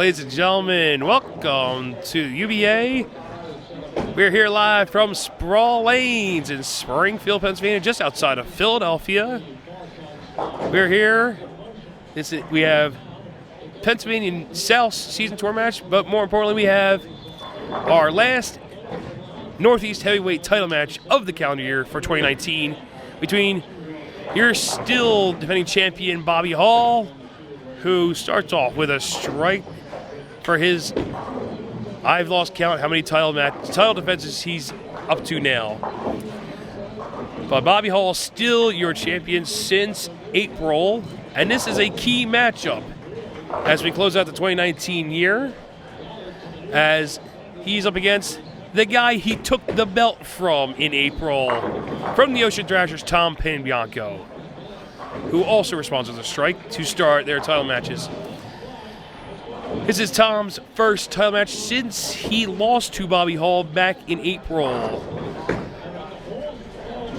ladies and gentlemen. Welcome to UBA. We're here live from Sproul Lanes in Springfield, Pennsylvania, just outside of Philadelphia. We're here. We have Pennsylvania South Season Tour match, but more importantly, we have our last Northeast Heavyweight title match of the calendar year for 2019 between your still defending champion Bobby Hall, who starts off with a strike for his, I've lost count how many title defenses he's up to now. But Bobby Hall still your champion since April, and this is a key matchup as we close out the 2019 year, as he's up against the guy he took the belt from in April, from the Ocean Thrashers, Tom Panebianc, who also responds with a strike to start their title matches. This is Tom's first title match since he lost to Bobby Hall back in April.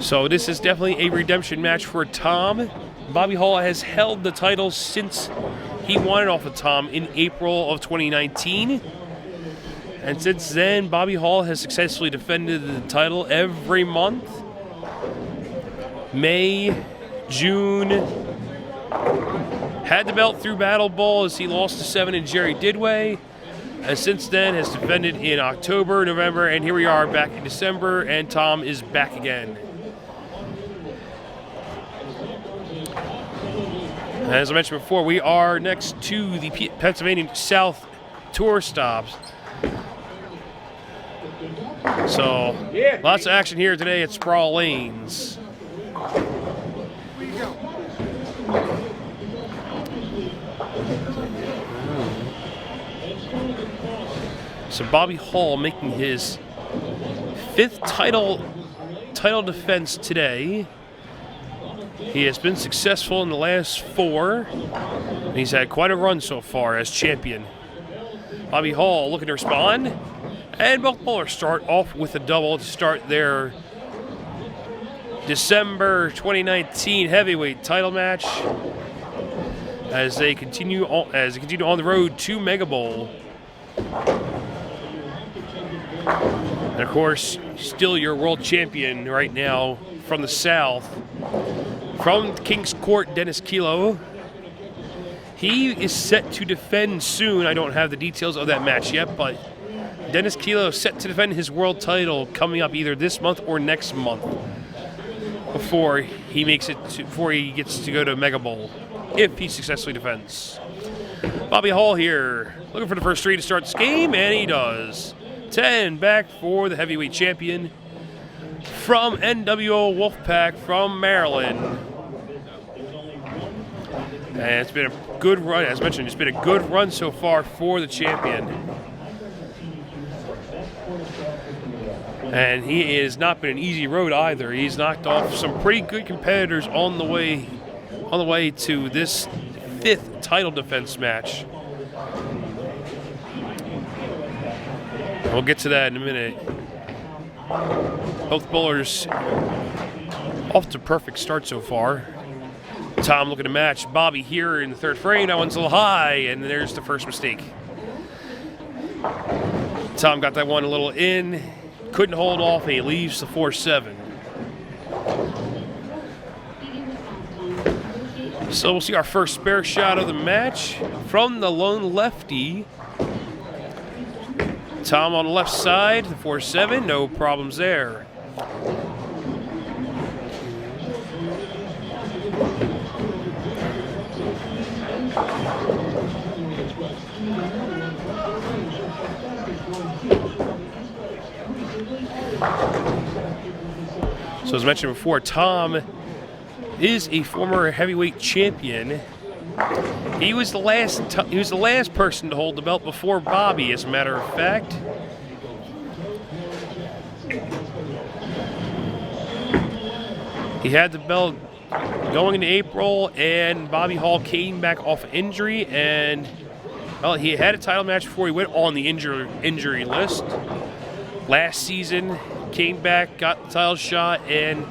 So this is definitely a redemption match for Tom. Bobby Hall has held the title since he won it off of Tom in April of 2019. And since then, Bobby Hall has successfully defended the title every month. May, June, had the belt through Battle Bowl as he lost to 7 and Jerry Didway. And since then has defended in October, November, and here we are back in December, and Tom is back again. As I mentioned before, we are next to the Pennsylvania South Tour stops. So, lots of action here today at Sproul Lanes. So Bobby Hall making his 5th title defense today. He has been successful in the last 4, and he's had quite a run so far as champion. Bobby Hall looking to respond, and both bowlers start off with a double to start their December 2019 heavyweight title match as they continue on the road to Mega Bowl. And of course, still your world champion right now from the South, from King's Court, Dennis Kilo. He is set to defend soon. I don't have the details of that match yet, but Dennis Kilo is set to defend his world title coming up either this month or next month before he gets to go to Mega Bowl, if he successfully defends. Bobby Hall here, looking for the first 3 to start this game, and he does. 10 back for the heavyweight champion from NWO Wolfpack from Maryland. And it's been a good run. As mentioned, it's been a good run so far for the champion. And he has not been an easy road either. He's knocked off some pretty good competitors on the way to this 5th title defense match. We'll get to that in a minute. Both bowlers off to a perfect start so far. Tom looking to match Bobby here in the 3rd frame. That one's a little high, and there's the first mistake. Tom got that one a little in, couldn't hold off, and he leaves the 4-7. So we'll see our first spare shot of the match from the lone lefty. Tom on the left side, the 4-7, no problems there. So as mentioned before, Tom is a former heavyweight champion. He was the last person to hold the belt before Bobby, as a matter of fact. He had the belt going into April, and Bobby Hall came back off injury, and well, he had a title match before he went on the injury list. Last season, came back, got the title shot, and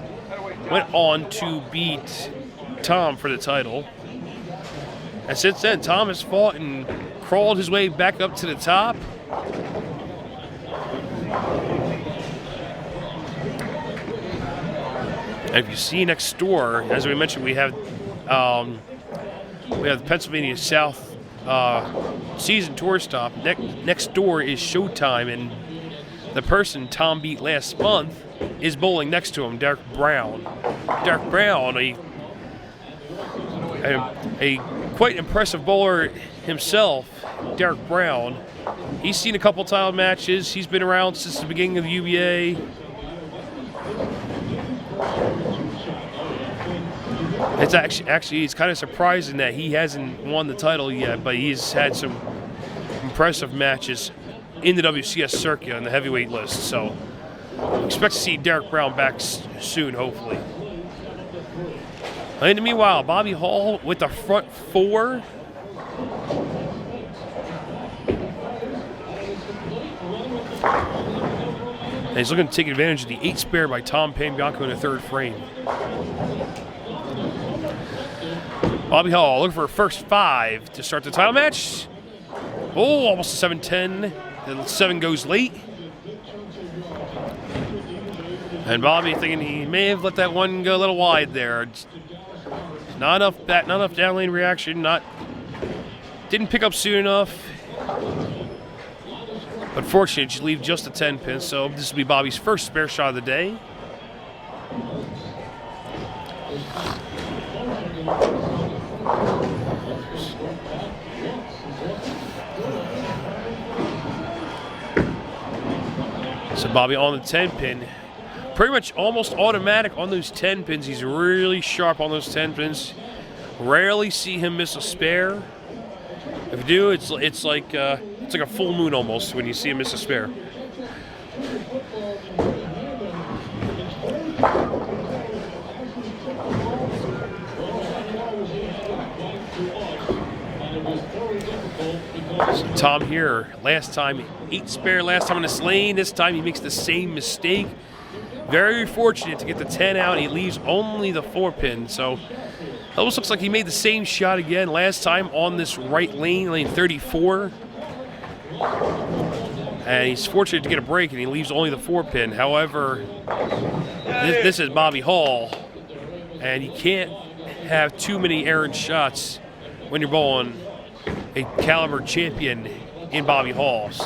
went on to beat Tom for the title. And since then, Tom has fought in crawled his way back up to the top. And if you see next door, as we mentioned, we have the Pennsylvania South season tour stop. Next door is Showtime, and the person Tom beat last month is bowling next to him, Derek Brown. Derek Brown, a quite impressive bowler himself, Derek Brown. He's seen a couple title matches. He's been around since the beginning of the UBA. It's actually it's kind of surprising that he hasn't won the title yet, but he's had some impressive matches in the WCS circuit on the heavyweight list. So expect to see Derek Brown back soon, hopefully. And meanwhile, Bobby Hall with the front four. And he's looking to take advantage of the 8 spare by Tom Panebianc in the third frame. Bobby Hall looking for a first 5 to start the title match. Oh, almost a 7-10. The 7 goes late. And Bobby thinking he may have let that one go a little wide there. Not enough down lane reaction. Didn't pick up soon enough. But fortunately, you leave just a 10 pin, so this will be Bobby's first spare shot of the day. So Bobby on the 10 pin. Pretty much almost automatic on those 10 pins. He's really sharp on those 10 pins. Rarely see him miss a spare. If you do, it's like a full moon almost when you see him miss a spare. So Tom here, last time 8 spare, last time in this lane. This time he makes the same mistake. Very fortunate to get the 10 out. He leaves only the 4 pin. So it almost looks like he made the same shot again last time on this right lane, lane 34. And he's fortunate to get a break, and he leaves only the 4 pin. However, this is Bobby Hall, and you can't have too many errant shots when you're bowling a caliber champion in Bobby Hall's.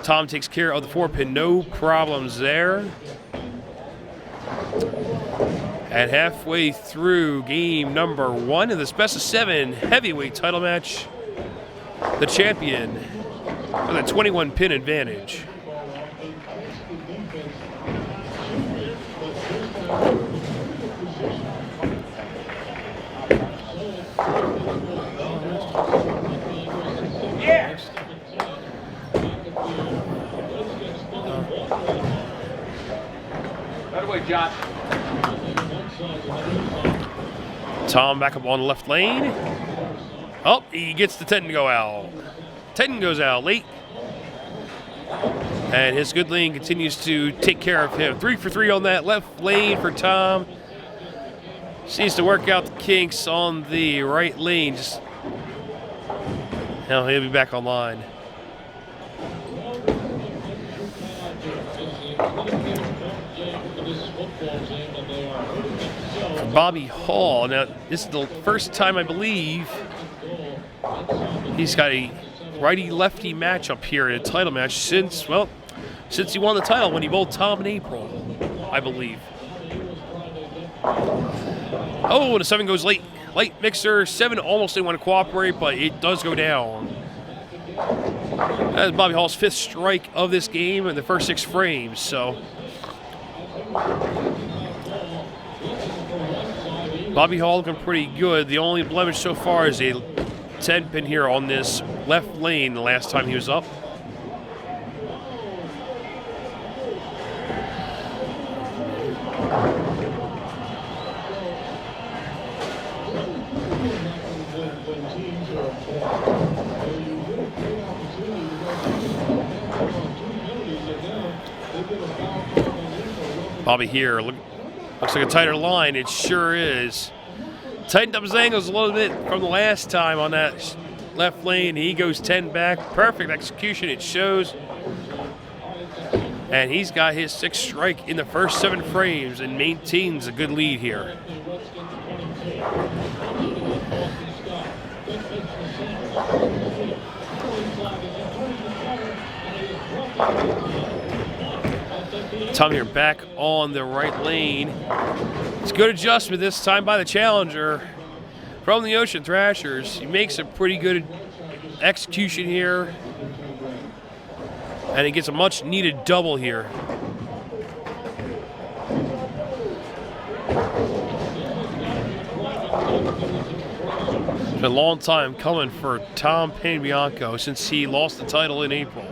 Tom takes care of the 4 pin, no problems there. And halfway through game number 1 of this best of 7 heavyweight title match, the champion with a 21 pin advantage. Right away, John. Tom back up on the left lane. Oh, he gets the 10 to go out. 10 goes out late. And his good lane continues to take care of him. 3 for 3 on that left lane for Tom. Seems to work out the kinks on the right lane. Now he'll be back online. Bobby Hall. Now, this is the first time, I believe, he's got a righty-lefty matchup here in a title match since he won the title when he bowled Tom in April, I believe. Oh, the 7 goes late. Light mixer. 7 almost didn't want to cooperate, but it does go down. That's Bobby Hall's 5th strike of this game in the first 6 frames, so Bobby Hall looking pretty good. The only blemish so far is a 10 pin here on this left lane the last time he was up. Bobby here, looks like a tighter line. It sure is. Tightened up his angles a little bit from the last time on that left lane. He goes 10 back. Perfect execution, it shows. And he's got his 6th strike in the first 7 frames and maintains a good lead here. Tom here back on the right lane. It's a good adjustment this time by the challenger from the Ocean Thrashers. He makes a pretty good execution here. And he gets a much needed double here. It's been a long time coming for Tom Panebianc since he lost the title in April.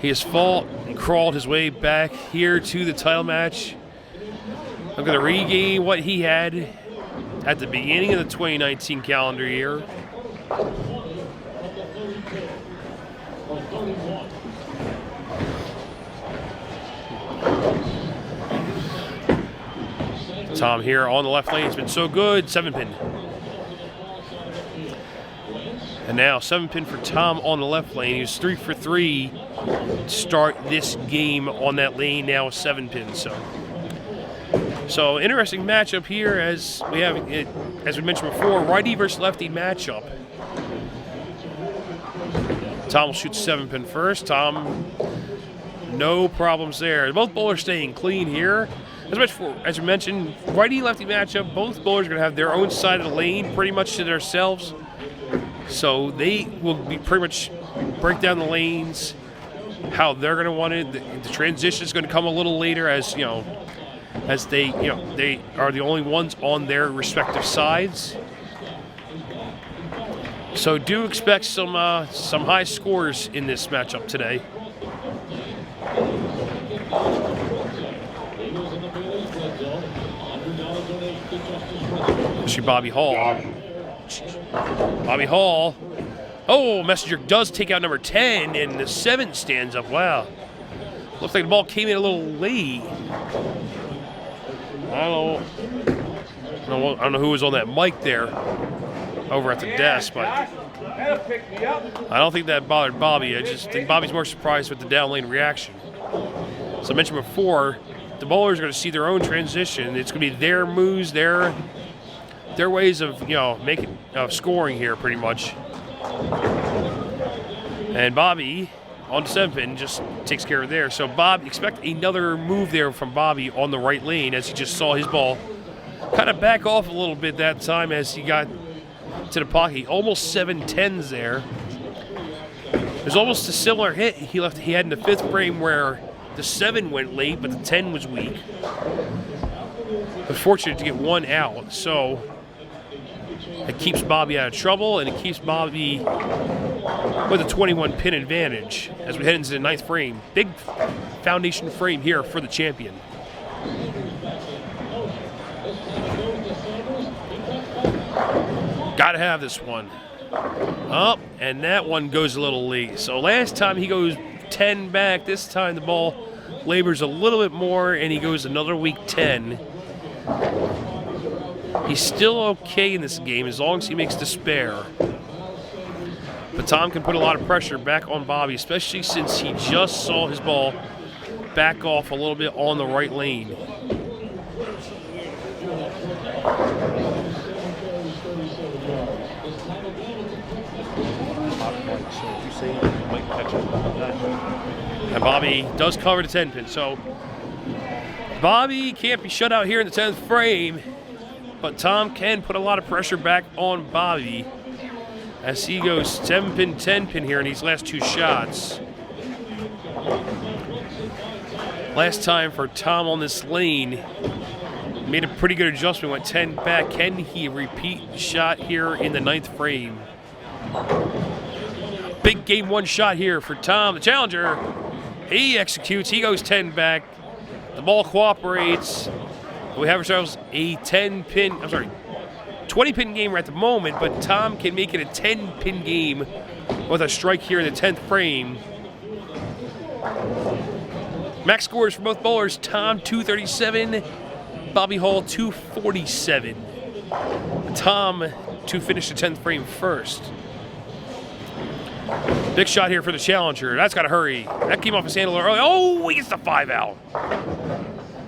He has fought and crawled his way back here to the title match. I'm going to regain what he had at the beginning of the 2019 calendar year. Tom here on the left lane. It's been so good. 7-pin. And now 7-pin for Tom on the left lane. He was 3 for 3 to start this game on that lane. Now a 7-pin. So interesting matchup here as we have it, as we mentioned before, righty versus lefty matchup. Tom will shoot 7-pin first. Tom, no problems there. Both bowlers staying clean here. As we mentioned, righty-lefty matchup. Both bowlers are going to have their own side of the lane pretty much to themselves. So they will be pretty much break down the lanes how they're going to want it. The transition is going to come a little later as, you know, as they are the only ones on their respective sides. So do expect some high scores in this matchup today. Especially Bobby Hall. Bobby Hall. Oh, Messenger does take out number 10, and the 7 stands up. Wow. Looks like the ball came in a little late. I don't know who was on that mic there over at the desk, but I don't think that bothered Bobby. I just think Bobby's more surprised with the down lane reaction. As I mentioned before, the bowlers are going to see their own transition. It's going to be their moves, their ways of making scoring here, pretty much. And Bobby on 7-pin just takes care of there. So Bob, expect another move there from Bobby on the right lane as he just saw his ball kind of back off a little bit that time as he got to the pocket. Almost 7-10s there. There's almost a similar hit he had in the 5th frame where the 7 went late, but the 10 was weak. But fortunate to get 1 out, so it keeps Bobby out of trouble, and it keeps Bobby with a 21-pin advantage as we head into the 9th frame. Big foundation frame here for the champion. Gotta have this one. Oh, and that one goes a little late. So last time he goes 10 back. This time the ball labors a little bit more, and he goes another weak 10. He's still okay in this game as long as he makes the spare. But Tom can put a lot of pressure back on Bobby, especially since he just saw his ball back off a little bit on the right lane. And Bobby does cover the 10-pin, so Bobby can't be shut out here in the 10th frame, but Tom can put a lot of pressure back on Bobby as he goes 7-pin, 10-pin here in these last 2 shots. Last time for Tom on this lane, made a pretty good adjustment, went 10 back. Can he repeat the shot here in the 9th frame? Big game 1 shot here for Tom, the challenger. He executes, he goes 10 back. The ball cooperates. We have ourselves a 20-pin game at the moment, but Tom can make it a 10-pin game with a strike here in the 10th frame. Max scores for both bowlers, Tom 237, Bobby Hall 247. Tom to finish the 10th frame first. Big shot here for the challenger. That's got to hurry. That came off his handle early. Oh, he gets the 5 out.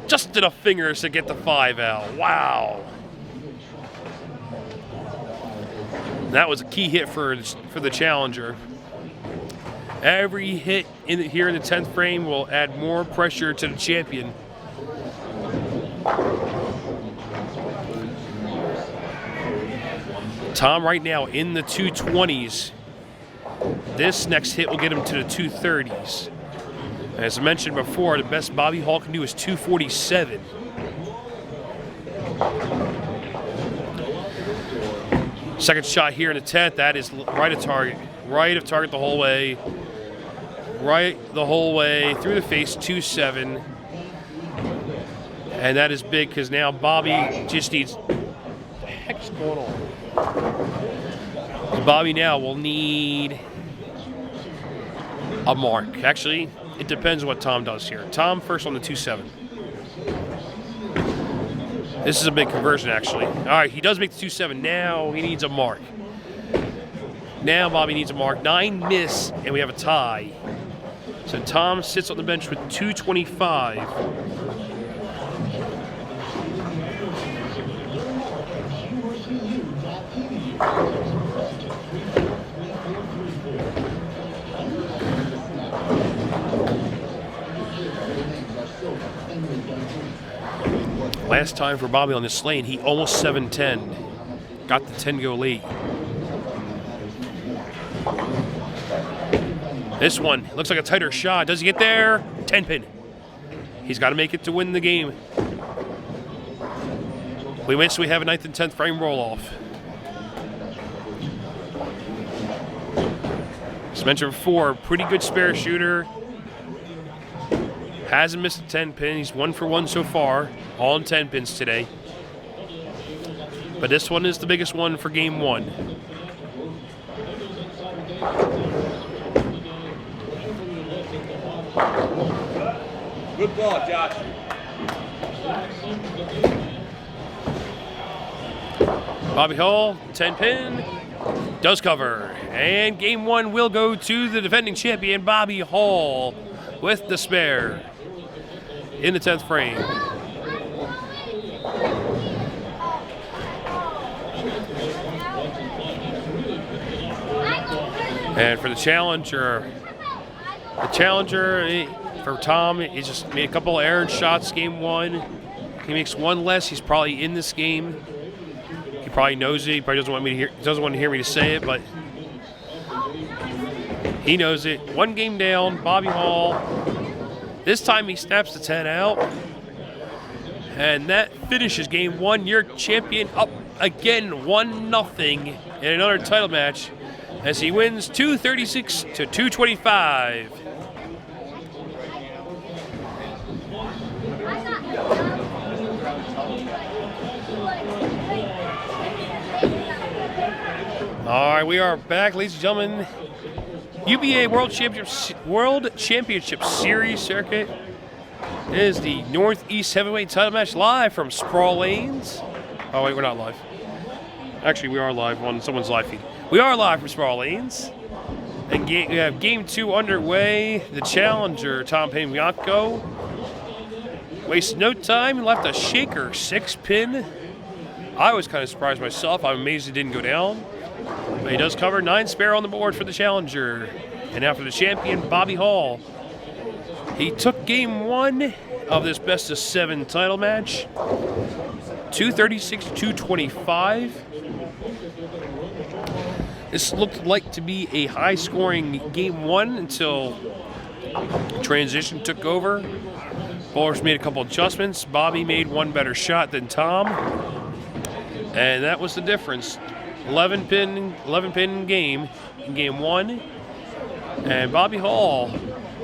Just enough fingers to get the 5 out. Wow. That was a key hit for the challenger. Every hit here in the 10th frame will add more pressure to the champion. Tom right now in the 220s. This next hit will get him to the 230s. As I mentioned before, the best Bobby Hall can do is 247. Second shot here in the 10th, that is right of target. Right of target the whole way. Right the whole way, through the face, 2-7. And that is big because now Bobby just needs... What the heck's going on? Bobby now will need a mark. Actually, it depends what Tom does here. Tom first on the 2-7. This is a big conversion, actually. All right, he does make the 2-7. Now he needs a mark. Now Bobby needs a mark. 9 miss, and we have a tie. So Tom sits on the bench with 225. Last time for Bobby on this lane, he almost 7-10. Got the 10 go late. This one looks like a tighter shot. Does he get there? 10 pin. He's got to make it to win the game. We win, so we have a 9th and 10th frame roll off. As mentioned before, pretty good spare shooter. Hasn't missed a 10 pin. He's 1 for 1 so far. All on 10 pins today. But this one is the biggest one for game 1. Good ball, Josh. Bobby Hall, 10 pin, does cover. And game 1 will go to the defending champion, Bobby Hall, with the spare in the 10th frame. And for the challenger, for Tom, he just made a couple of errant shots game 1. He makes 1 less. He's probably in this game. He probably knows it. He probably doesn't want to hear me to say it, but he knows it. 1 game down, Bobby Hall. This time he snaps the 10 out. And that finishes game 1. Your champion up again 1-0 in another title match as he wins 236 to 225. All right, we are back, ladies and gentlemen. UBA World Championship Series circuit is the Northeast Heavyweight title match live from Sprawl Lanes. Oh wait, we're not live. Actually, we are live on someone's live feed. We are live from Sprawl Lanes. And we have game 2 underway. The challenger, Tom Panebianc, wasted no time and left a shaker 6-pin. I was kind of surprised myself. I'm amazed it didn't go down. But he does cover. 9 spare on the board for the challenger. And now for the champion, Bobby Hall. He took game 1 of this best of 7 title match. 236 to 225. This looked like to be a high-scoring game 1 until transition took over. Bowlers made a couple adjustments. Bobby made 1 better shot than Tom. And that was the difference. 11 pin game in game 1. And Bobby Hall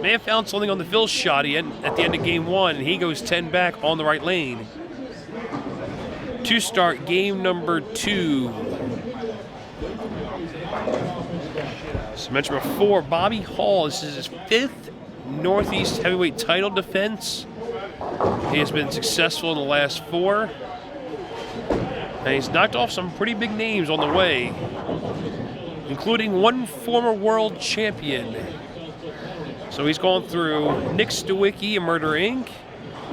may have found something on the fill shot at the end of game 1, and he goes 10 back on the right lane to start game number 2. As I mentioned before, Bobby Hall, this is his 5th Northeast Heavyweight title defense. He has been successful in the last 4. And he's knocked off some pretty big names on the way, including one former world champion. So he's gone through Nick Stawicki of Murder Inc.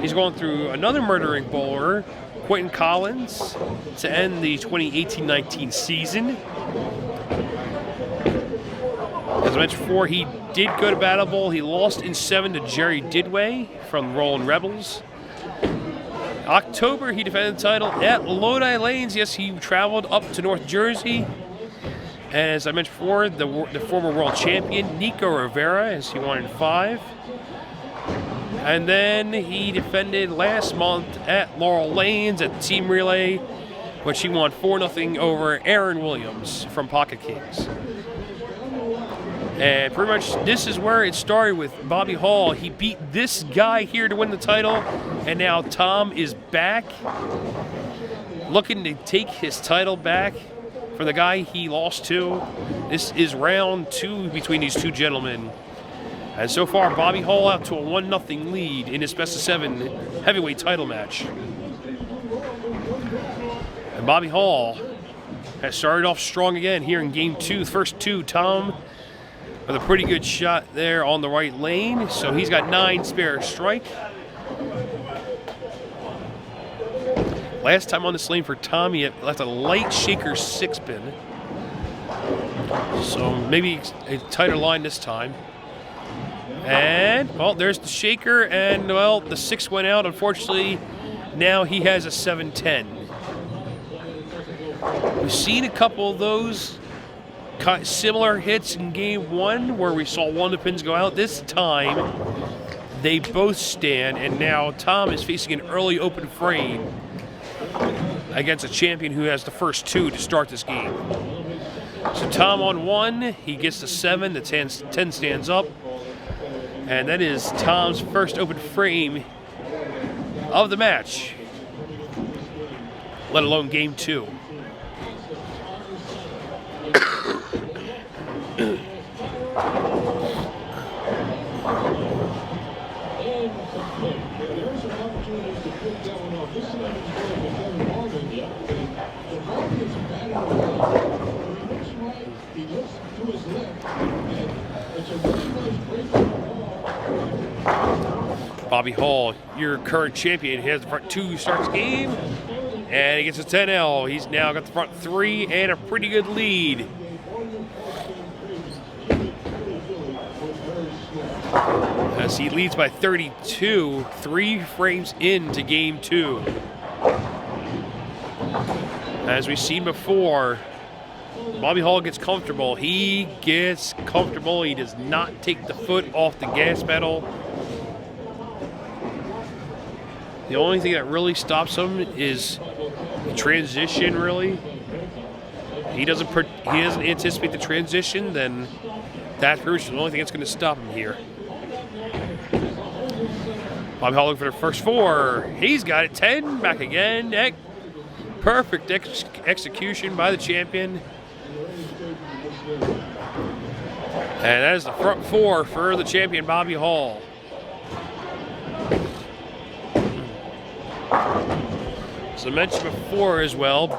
He's gone through another Murder Inc. bowler, Quentin Collins, to end the 2018-19 season. As I mentioned before, he did go to Battle Bowl. He lost in 7 to Jerry Didway from Rolling Rebels. October, he defended the title at Lodi Lanes. Yes, he traveled up to North Jersey. And as I mentioned before, the former world champion, Nico Rivera, as he won in 5. And then he defended last month at Laurel Lanes at the Team Relay, which he won 4-0 over Aaron Williams from Pocket Kings. And pretty much this is where it started with Bobby Hall. He beat this guy here to win the title, and now Tom is back, looking to take his title back for the guy he lost to. This is round 2 between these two gentlemen. And so far, Bobby Hall out to a 1-0 lead in his best of 7 heavyweight title match. And Bobby Hall has started off strong again here in game 2. The first 2, Tom with a pretty good shot there on the right lane. So he's got 9 spare strike. Last time on this lane for Tom, he left a light shaker 6-pin. So maybe a tighter line this time. And, well, there's the shaker, and, well, the 6 went out. Unfortunately, now he has a 7-10. We've seen a couple of those similar hits in game 1 where we saw one of the pins go out. This time, they both stand, and now Tom is facing an early open frame against a champion who has the first 2 to start this game. So Tom on 1, he gets the 7, the 10 stands up. And that is Tom's first open frame of the match, let alone game 2. Bobby Hall, your current champion, he has the front 2, starts the game, and he gets a 10L. He's now got the front 3 and a pretty good lead. As he leads by 32, 3 frames into game 2. As we've seen before, Bobby Hall gets comfortable. He gets comfortable. He does not take the foot off the gas pedal. The only thing that really stops him is the transition, really. He doesn't anticipate the transition, then that's pretty much the only thing that's going to stop him here. Bobby Hall looking for the first 4. He's got it. 10, back again. Perfect execution by the champion. And that is the front 4 for the champion, Bobby Hall. As I mentioned before as well,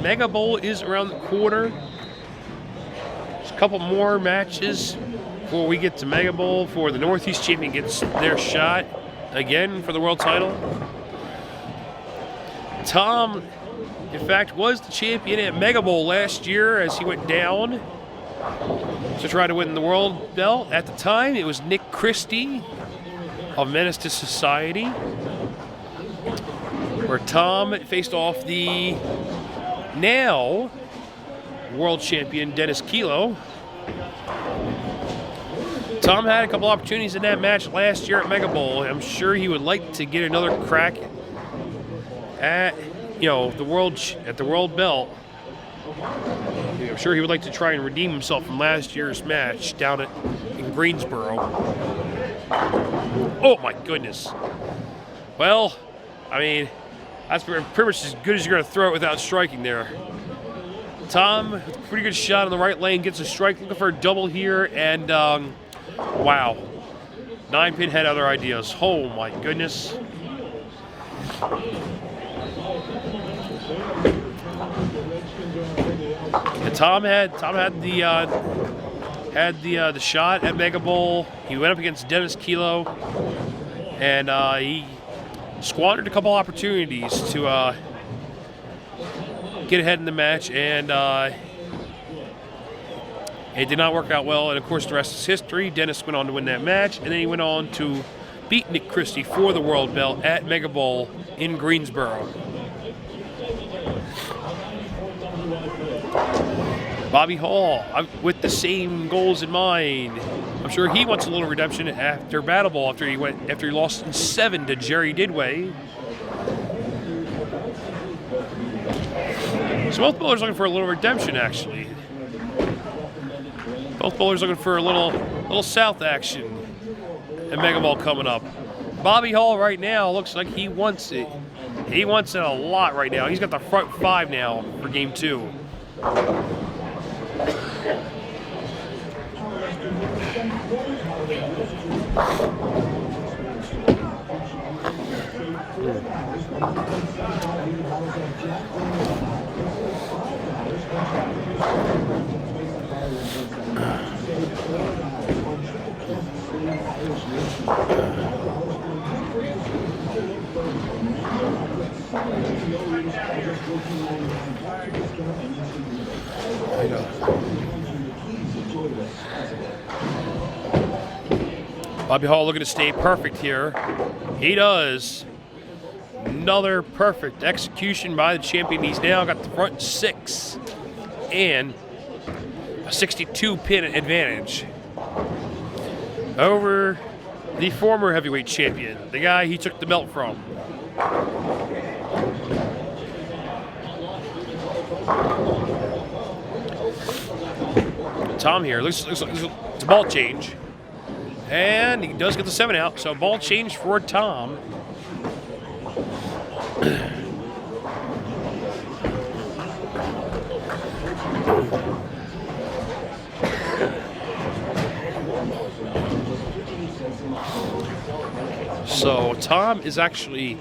Mega Bowl is around the corner. There's a couple more matches before we get to Mega Bowl, before the Northeast champion gets their shot again for the world title. Tom, in fact, was the champion at Mega Bowl last year as he went down to try to win the world belt. At the time, it was Nick Christie of Menace to Society, where Tom faced off the now world champion Dennis Kilo. Tom had a couple opportunities in that match last year at Mega Bowl. I'm sure he would like to get another crack at, the world belt. I'm sure he would like to try and redeem himself from last year's match down in Greensboro. Oh my goodness. Well, I mean, that's pretty much as good as you're going to throw it without striking there. Tom, with a pretty good shot on the right lane, gets a strike, looking for a double here, and wow. 9-pin had other ideas. Oh my goodness. And Tom had the shot at Mega Bowl. He went up against Dennis Kilo, and he squandered a couple opportunities to get ahead in the match, and it did not work out well. And of course, the rest is history. Dennis went on to win that match, and then he went on to beat Nick Christie for the world belt at Mega Bowl in Greensboro. Bobby Hall, with the same goals in mind. I'm sure he wants a little redemption after Battle Bowl, after he lost in 7 to Jerry Didway. So both bowlers looking for a little redemption, actually. Both bowlers looking for a little South action. And Mega Ball coming up. Bobby Hall right now looks like he wants it. He wants it a lot right now. He's got the front 5 now for Game 2. Bobby Hall looking to stay perfect here. He does. Another perfect execution by the champion. He's now got the front 6 and a 62-pin advantage over the former heavyweight champion, the guy he took the belt from. Tom here, looks like it's a ball change. And he does get the 7 out, so ball change for Tom. So Tom is actually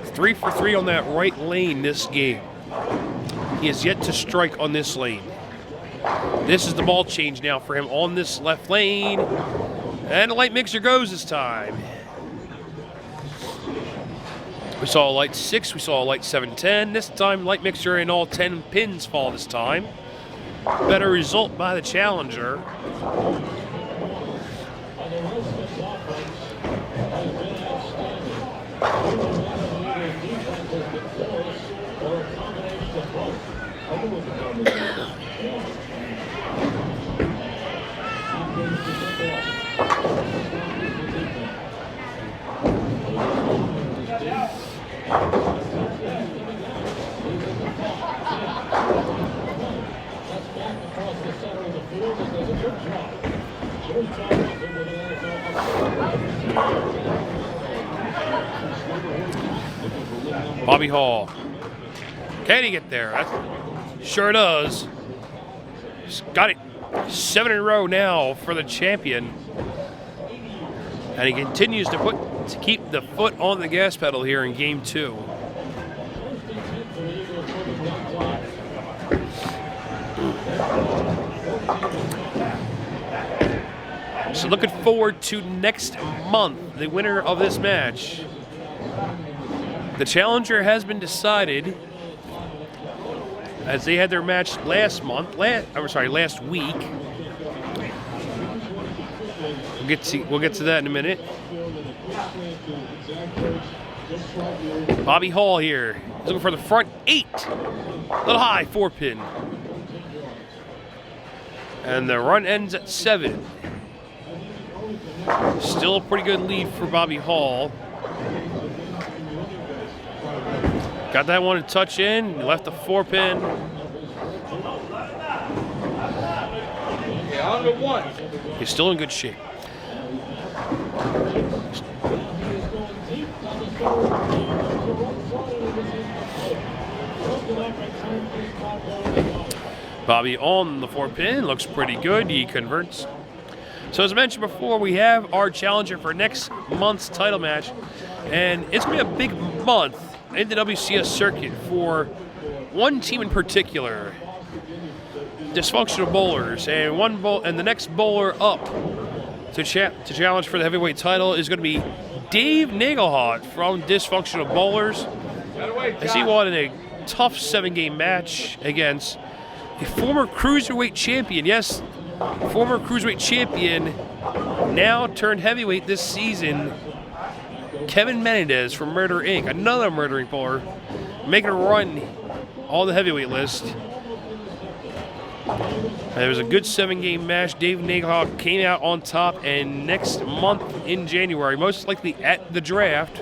3 for 3 on that right lane this game. He has yet to strike on this lane. This is the ball change now for him on this left lane. And the light mixer goes this time. We saw a light 6, we saw a light 7-10. This time, light mixer and all 10 pins fall this time. Better result by the challenger. Bobby Hall. Can he get there? Sure does. He's got it 7 in a row now for the champion. And he continues to keep the foot on the gas pedal here in Game 2. So looking forward to next month, the winner of this match. The challenger has been decided, as they had their match last week. We'll get to that in a minute. Bobby Hall here. He's looking for the front 8. A little high, 4-pin. And the run ends at 7. Still a pretty good lead for Bobby Hall. Got that one to touch in. Left the 4-pin. Yeah, under 1. He's still in good shape. Bobby on the 4-pin. Looks pretty good. He converts. So as I mentioned before, we have our challenger for next month's title match. And it's going to be a big month in the WCS circuit for one team in particular, Dysfunctional Bowlers, and the next bowler up to challenge for the heavyweight title is going to be Dave Nagelhart from Dysfunctional Bowlers, as he won in a tough 7-game match against a former cruiserweight champion. Yes, former cruiserweight champion, now turned heavyweight this season, Kevin Menendez from Murder Inc., another murdering bowler, making a run on the heavyweight list. It was a good 7-game match. Dave Nagelhart came out on top, and next month in January, most likely at the draft.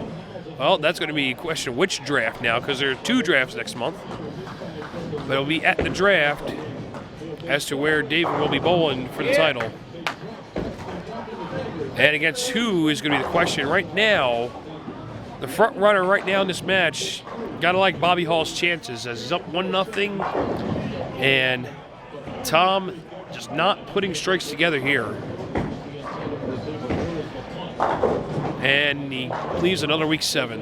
Well, that's going to be a question of which draft now, because there are 2 drafts next month. But it'll be at the draft as to where David will be bowling for the title. And against who is going to be the question right now. The front runner right now in this match, gotta like Bobby Hall's chances, as he's up 1-0, and Tom just not putting strikes together here. And he leaves another week 7.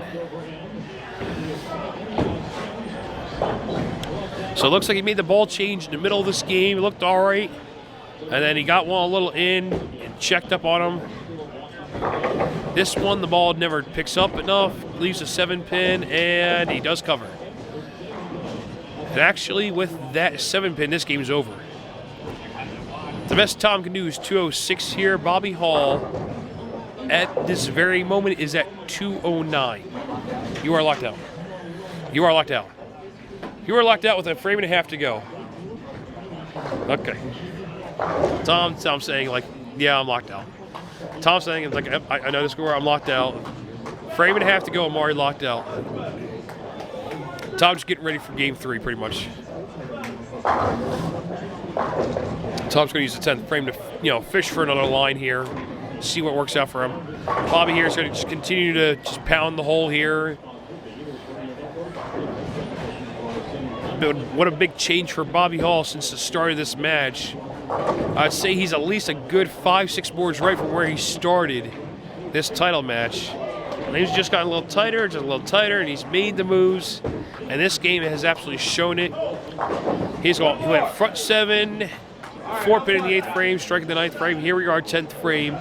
So it looks like he made the ball change in the middle of this game. It looked all right. And then he got one a little in and checked up on him. This one, the ball never picks up enough, leaves a 7-pin, and he does cover. And actually, with that 7-pin, this game's over. The best Tom can do is 206 here. Bobby Hall, at this very moment, is at 209. You are locked out. You are locked out. You are locked out with a frame and a half to go. Okay. Tom's saying, like, yeah, I'm locked out. Tom's saying, it's like, I know the score, I'm locked out. Frame and a half to go, I'm already locked out. Tom's getting ready for game 3, pretty much. Tom's going to use the 10th frame to, fish for another line here, see what works out for him. Bobby here is going to just continue to just pound the hole here. What a big change for Bobby Hall since the start of this match. I'd say he's at least a good 5-6 boards right from where he started this title match. And he's just gotten a little tighter, and he's made the moves. And this game has absolutely shown it. He went front 7, 4-pin in the 8th frame, striking the 9th frame. Here we are, 10th frame.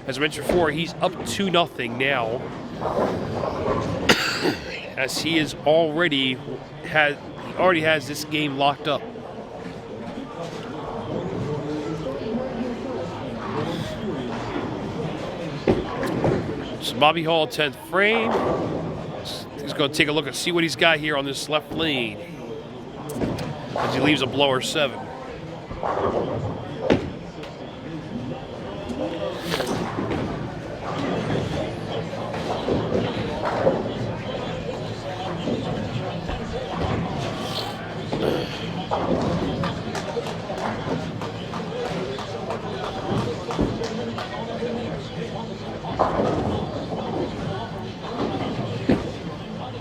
As I mentioned before, he's up 2-0 now. As he is already has this game locked up. So Bobby Hall, 10th frame. He's going to take a look and see what he's got here on this left lane as he leaves a blower 7.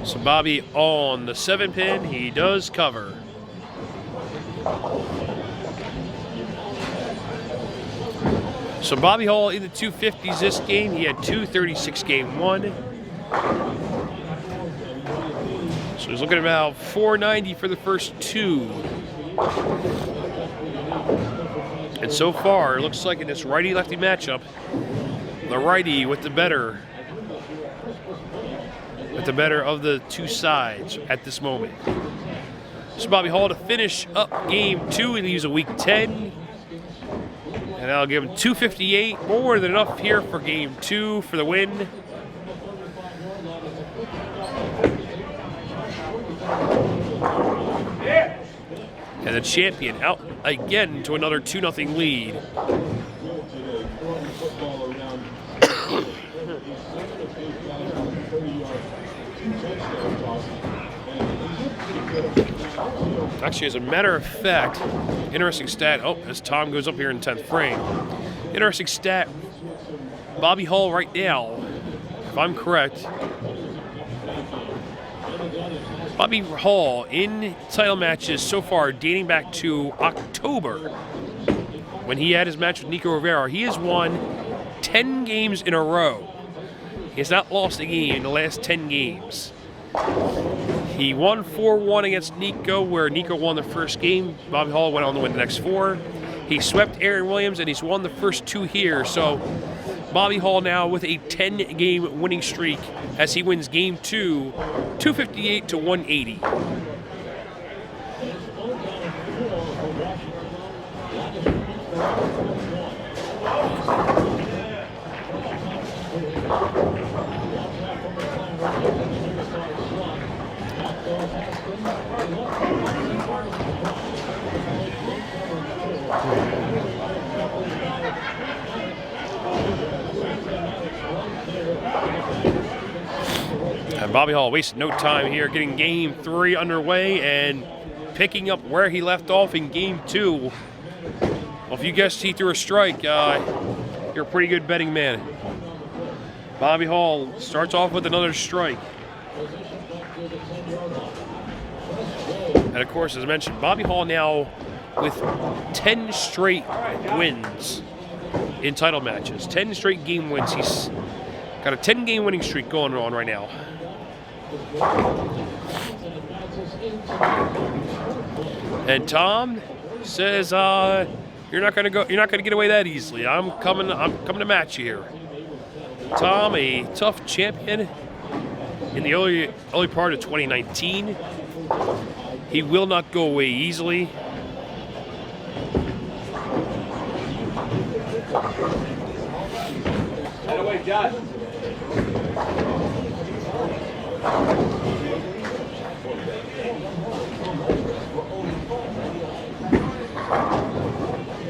So Bobby on the 7-pin, he does cover. So Bobby Hall in the 250s this game. He had 236 game 1. So he's looking at about 490 for the first 2. And so far, it looks like in this righty-lefty matchup, the righty with the better of the 2 sides at this moment. So Bobby Hall to finish up game 2, and he's a week 10. And that'll give him 258, more than enough here for game 2 for the win. And the champion out again to another 2-0 lead. Actually, as a matter of fact, interesting stat. Oh, as Tom goes up here in 10th frame. Interesting stat. Bobby Hall right now, if I'm correct, Bobby Hall in title matches so far dating back to October when he had his match with Nico Rivera, he has won 10 games in a row. He has not lost a game in the last 10 games. He won 4-1 against Nico, where Nico won the first game. Bobby Hall went on to win the next 4. He swept Aaron Williams, and he's won the first 2 here. So Bobby Hall now with a 10-game winning streak as he wins Game 2, 258 to 180. And Bobby Hall wasted no time here getting Game 3 underway and picking up where he left off in Game 2. Well, if you guessed he threw a strike, you're a pretty good betting man. Bobby Hall starts off with another strike. And of course, as I mentioned, Bobby Hall now with 10 straight wins in title matches. 10 straight game wins. He's got a 10-game winning streak going on right now. And Tom says, "You're not gonna get away that easily. I'm coming to match you here." Tom, a tough champion in the early part of 2019. He will not go away easily. Out of the way, Josh.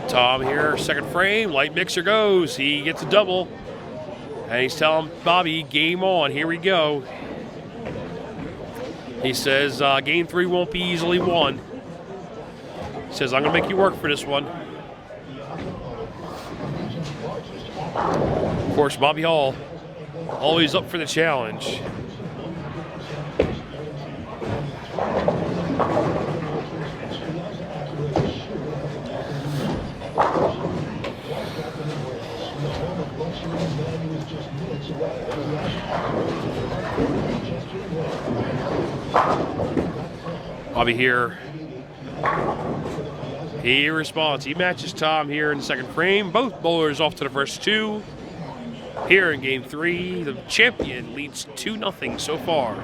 Tom here, second frame, light mixer goes. He gets a double. And he's telling Bobby, game on, here we go. He says, Game 3 won't be easily won. He says, I'm going to make you work for this one. Of course, Bobby Hall, always up for the challenge. Bobby here. He responds. He matches Tom here in the second frame. Both bowlers off to the first 2. Here in Game 3, the champion leads 2-0 so far.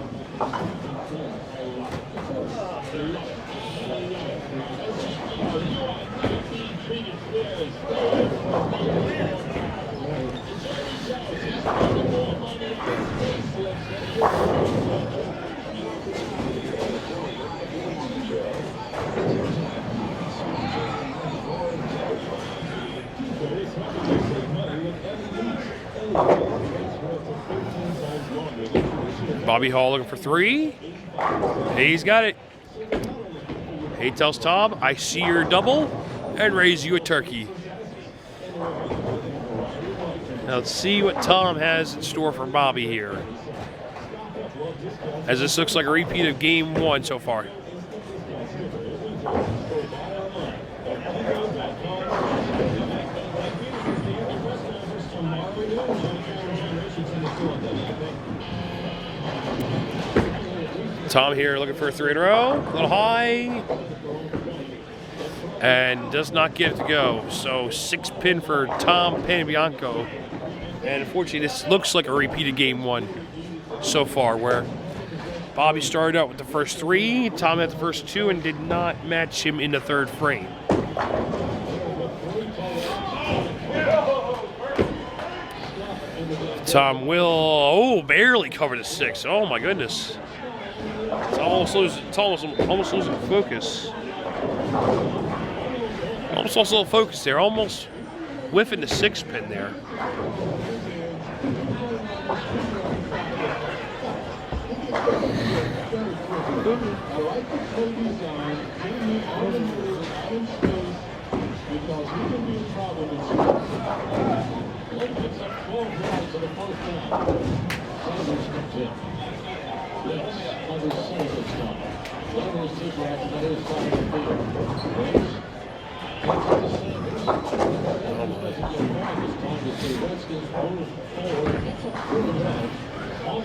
Bobby Hall looking for 3. He's got it. He tells Tom, I see your double and raise you a turkey. Now let's see what Tom has in store for Bobby here, as this looks like a repeat of Game 1 so far. Tom here looking for a 3 in a row, a little high, and does not get it to go. So 6 pin for Tom Panebianc. And unfortunately, this looks like a repeat of Game 1 so far, where Bobby started out with the first 3, Tom had the first 2, and did not match him in the third frame. Tom will, barely cover the 6. Oh my goodness. It's almost losing focus. Almost lost a little focus there. Almost whiffing the 6 pin there.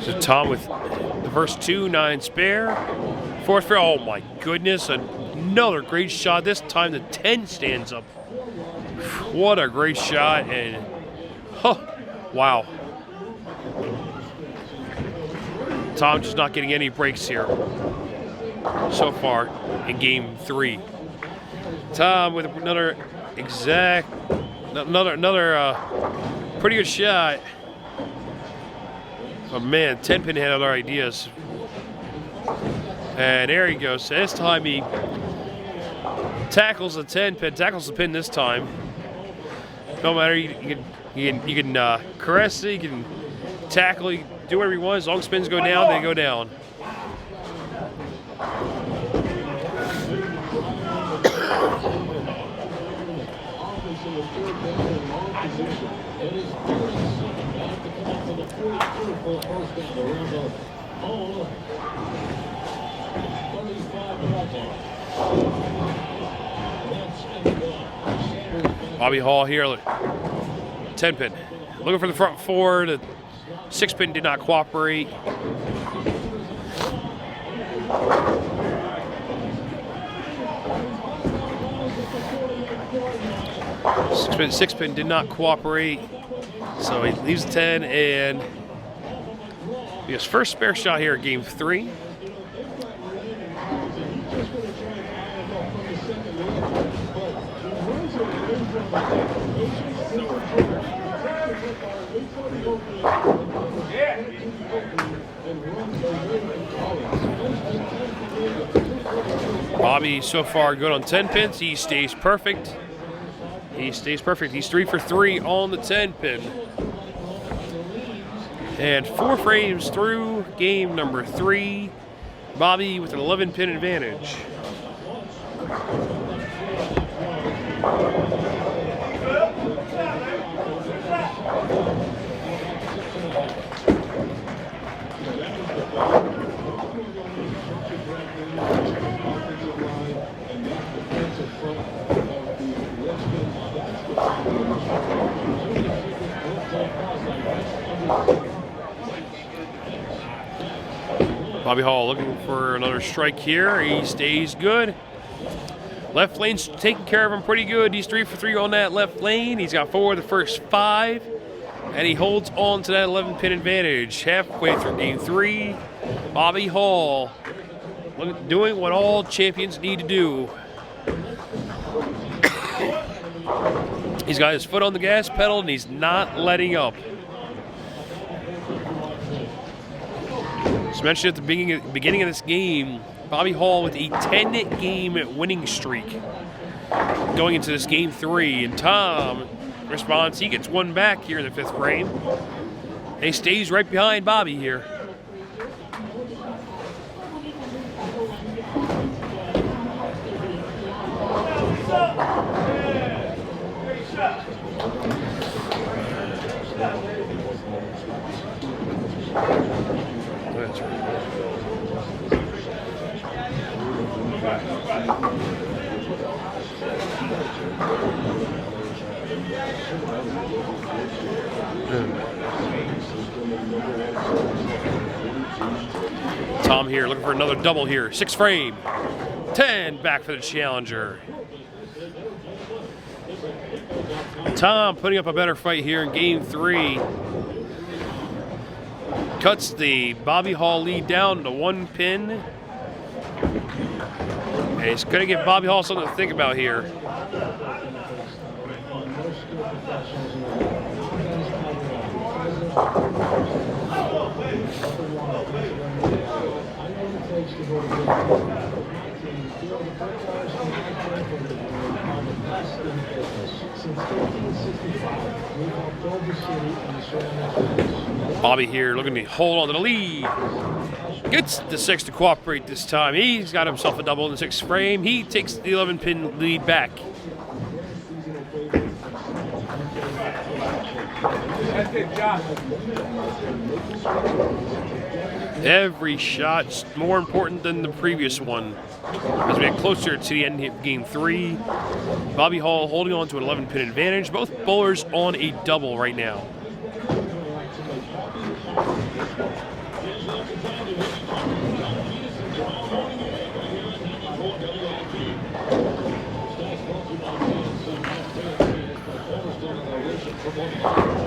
So Tom with the first 2, 9 spare. Fourth fair, oh my goodness, another great shot. This time the 10 stands up. What a great shot, and wow. Tom just not getting any breaks here so far in game 3. Tom with another pretty good shot. But man, 10-pin had other ideas. And there he goes. So this time he tackles the 10-pin, tackles the pin this time. No matter, you can caress it, you can tackle, you can do whatever you want. As long as spins go down, they go down. Bobby Hall here, look, 10-pin. Looking for the front 4. The 6-pin did not cooperate. Six pin did not cooperate. So he leaves the 10 and his first spare shot here at game 3. Bobby so far good on 10 pins. He stays perfect. He's 3 for 3 on the 10-pin. And 4 frames through game number 3. Bobby with an 11-pin advantage. Bobby Hall looking for another strike here. He stays good. Left lane's taking care of him pretty good. He's 3 for 3 on that left lane. He's got 4 of the first 5. And he holds on to that 11-pin advantage. Halfway through game 3. Bobby Hall doing what all champions need to do. He's got his foot on the gas pedal and he's not letting up. As mentioned at the beginning of this game, Bobby Hall with a 10-game winning streak going into this game 3. And Tom responds, he gets one back here in the 5th frame. And he stays right behind Bobby here. That's right. Tom here looking for another double here. 6th frame. 10 back for the challenger. Tom putting up a better fight here in game 3. Cuts the Bobby Hall lead down to 1 pin. And he's going to give Bobby Hall something to think about here. Bobby here looking to hold on to the lead. Gets the 6 to cooperate this time. He's got himself a double in the 6th frame. He takes the 11-pin lead back. That's it, Josh. Every shot's more important than the previous one. As we get closer to the end of game 3, Bobby Hall holding on to an 11-pin advantage. Both bowlers on a double right now.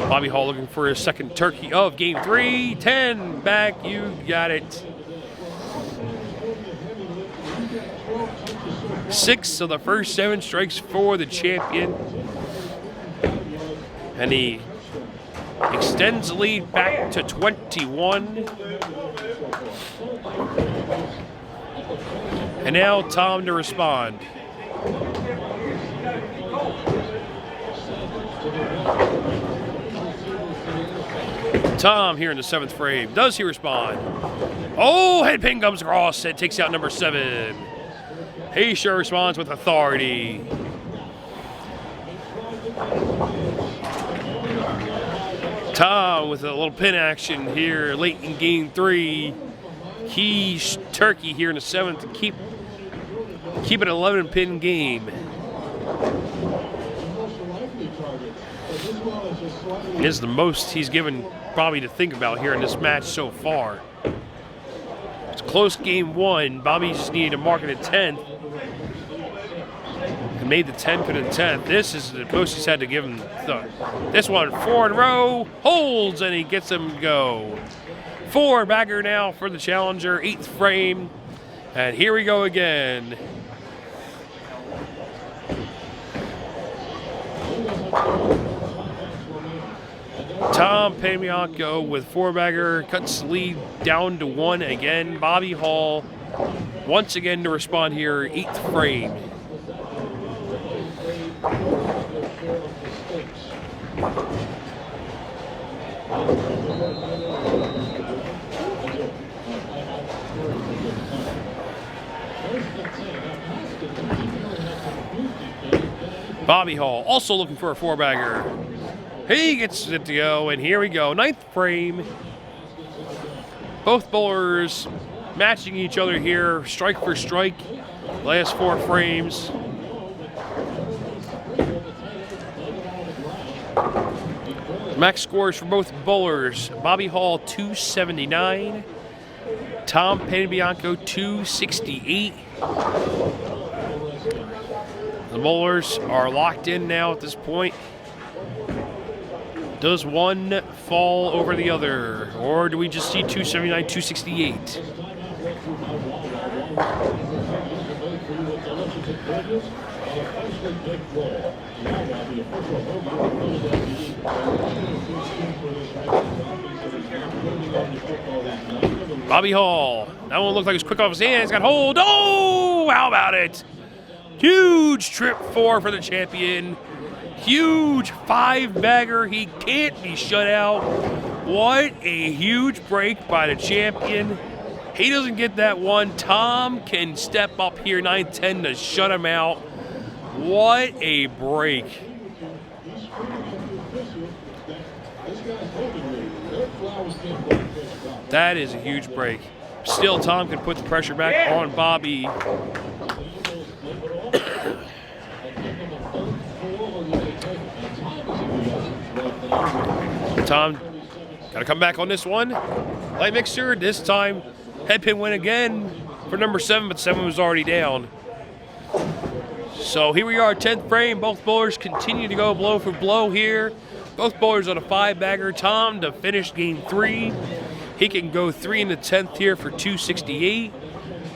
Bobby Hall looking for his second turkey of game 3. 10 back, you got it. 6 of the first 7 strikes for the champion. And he extends the lead back to 21. And now Tom to respond. Tom here in the 7th frame. Does he respond? Oh, head pin comes across. It takes out number 7. He sure responds with authority. Tom with a little pin action here late in game 3. Key turkey here in the 7th to keep it an 11 pin game. This is the most he's given Bobby to think about here in this match so far. It's a close game 1. Bobby just needed to mark it at 10th. And made the 10th and the 10th. This is the most he's had to give him. This one, 4 in a row, holds, and he gets him to go. 4 bagger now for the challenger, 8th frame. And here we go again. Tom Panebianc with 4 bagger cuts the lead down to 1 again. Bobby Hall once again to respond here, 8th frame. Bobby Hall also looking for a 4-bagger. He gets it to go, and here we go. 9th frame. Both bowlers matching each other here, strike for strike. Last 4 frames. Max scores for both bowlers. Bobby Hall 279. Tom Panebianc 268. The bowlers are locked in now at this point. Does one fall over the other, or do we just see 279, 268? Bobby Hall. That one looked like it was quick off his hands. Got hold. Oh, how about it? Huge trip 4 for the champion. Huge 5-bagger. He can't be shut out. What a huge break by the champion. He doesn't get that one. Tom can step up here 9-10 to shut him out. What a break. That is a huge break. Still, Tom can put the pressure back on Bobby. Tom got to come back on this one. Light mixer, this time head pin win again for number 7, but 7 was already down. So here we are, 10th frame. Both bowlers continue to go blow for blow here. Both bowlers on a 5-bagger. Tom to finish game 3. He can go 3 in the 10th here for 268.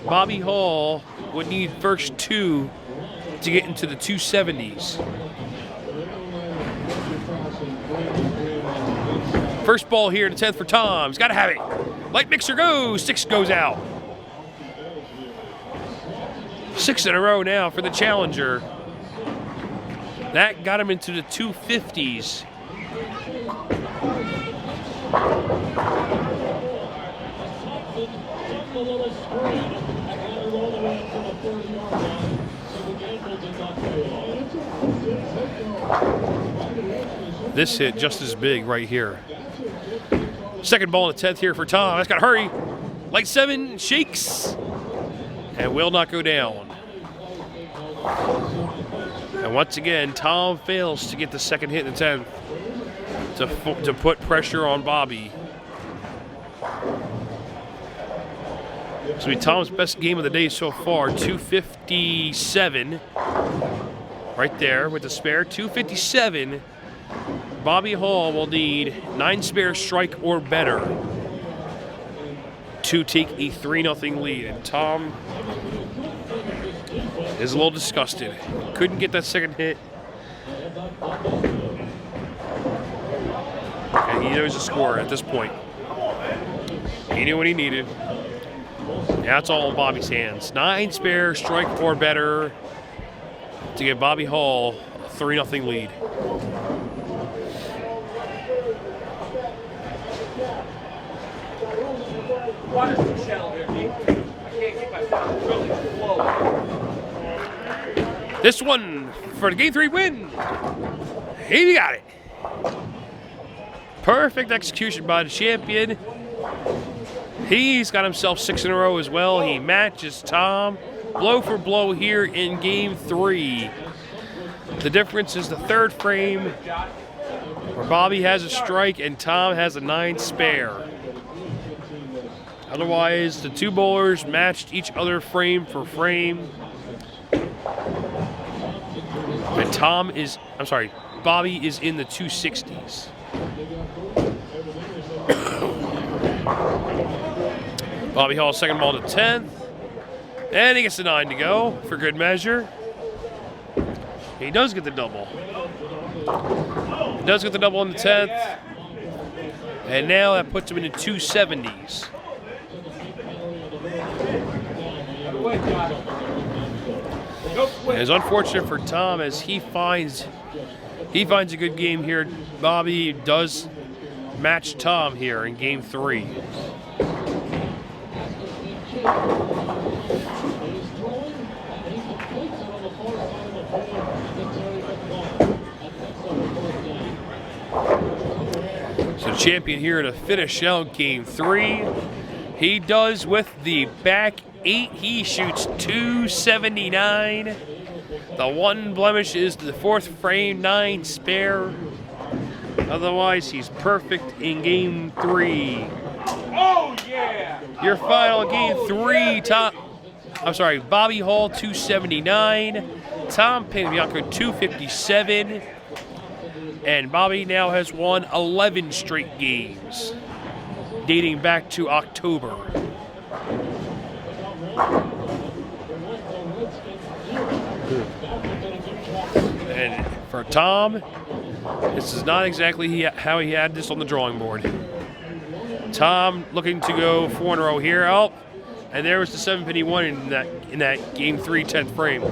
Bobby Hall would need first 2 to get into the 270s. First ball here in the 10th for Tom. He's got to have it. Light mixer goes. 6 goes out. 6 in a row now for the challenger. That got him into the 250s. This hit just as big right here. Second ball in the 10th here for Tom. That's got to hurry. Light 7 shakes and will not go down. And once again, Tom fails to get the second hit in the 10th to put pressure on Bobby. This will be Tom's best game of the day so far. 257. Right there with the spare. 257. Bobby Hall will need 9 spare strike or better to take a 3-0 lead. And Tom is a little disgusted. Couldn't get that second hit. And he knows the score at this point. He knew what he needed. That's all in Bobby's hands. 9 spare strike or better to give Bobby Hall a 3-0 lead. Water's too shallow here, Pete. I can't keep myself really slow. This one for the Game 3 win. He got it. Perfect execution by the champion. He's got himself 6 in a row as well. He matches Tom blow for blow here in Game 3. The difference is the third frame where Bobby has a strike and Tom has a 9 spare. Otherwise, the two bowlers matched each other frame for frame. And Bobby is in the 260s. Bobby Hall second ball to 10th. And he gets the 9 to go for good measure. He does get the double. He does get the double on the 10th. And now that puts him in the 270s. It's unfortunate for Tom as he finds a good game here. Bobby does match Tom here in Game 3. So the champion here to finish out Game 3. He does with the back 8. He shoots 279. The one blemish is the 4th frame, 9 spare. Otherwise, he's perfect in Game 3. Oh, yeah! Your final Game 3, Bobby Hall 279, Tom Panebianc 257, and Bobby now has won 11 straight games, dating back to October. And for Tom, this is not exactly how he had this on the drawing board. Tom looking to go 4 in a row here. Oh, and there was the 7-penny one in that Game 3 10th frame.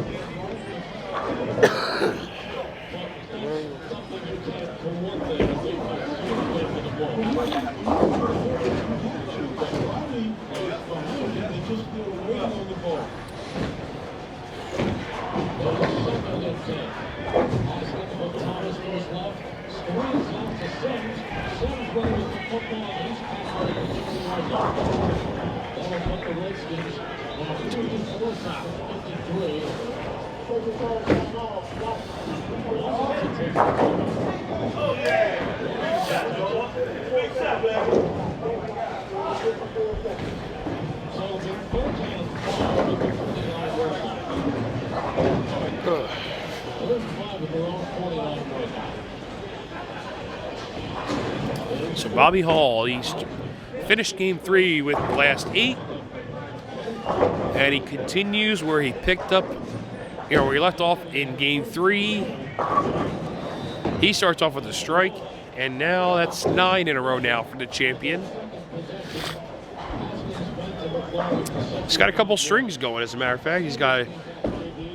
So Bobby Hall, he's finished Game 3 with the last 8, and he continues where he picked up, where he left off in Game 3. He starts off with a strike, and now that's 9 in a row now for the champion. He's got a couple strings going, as a matter of fact. He's got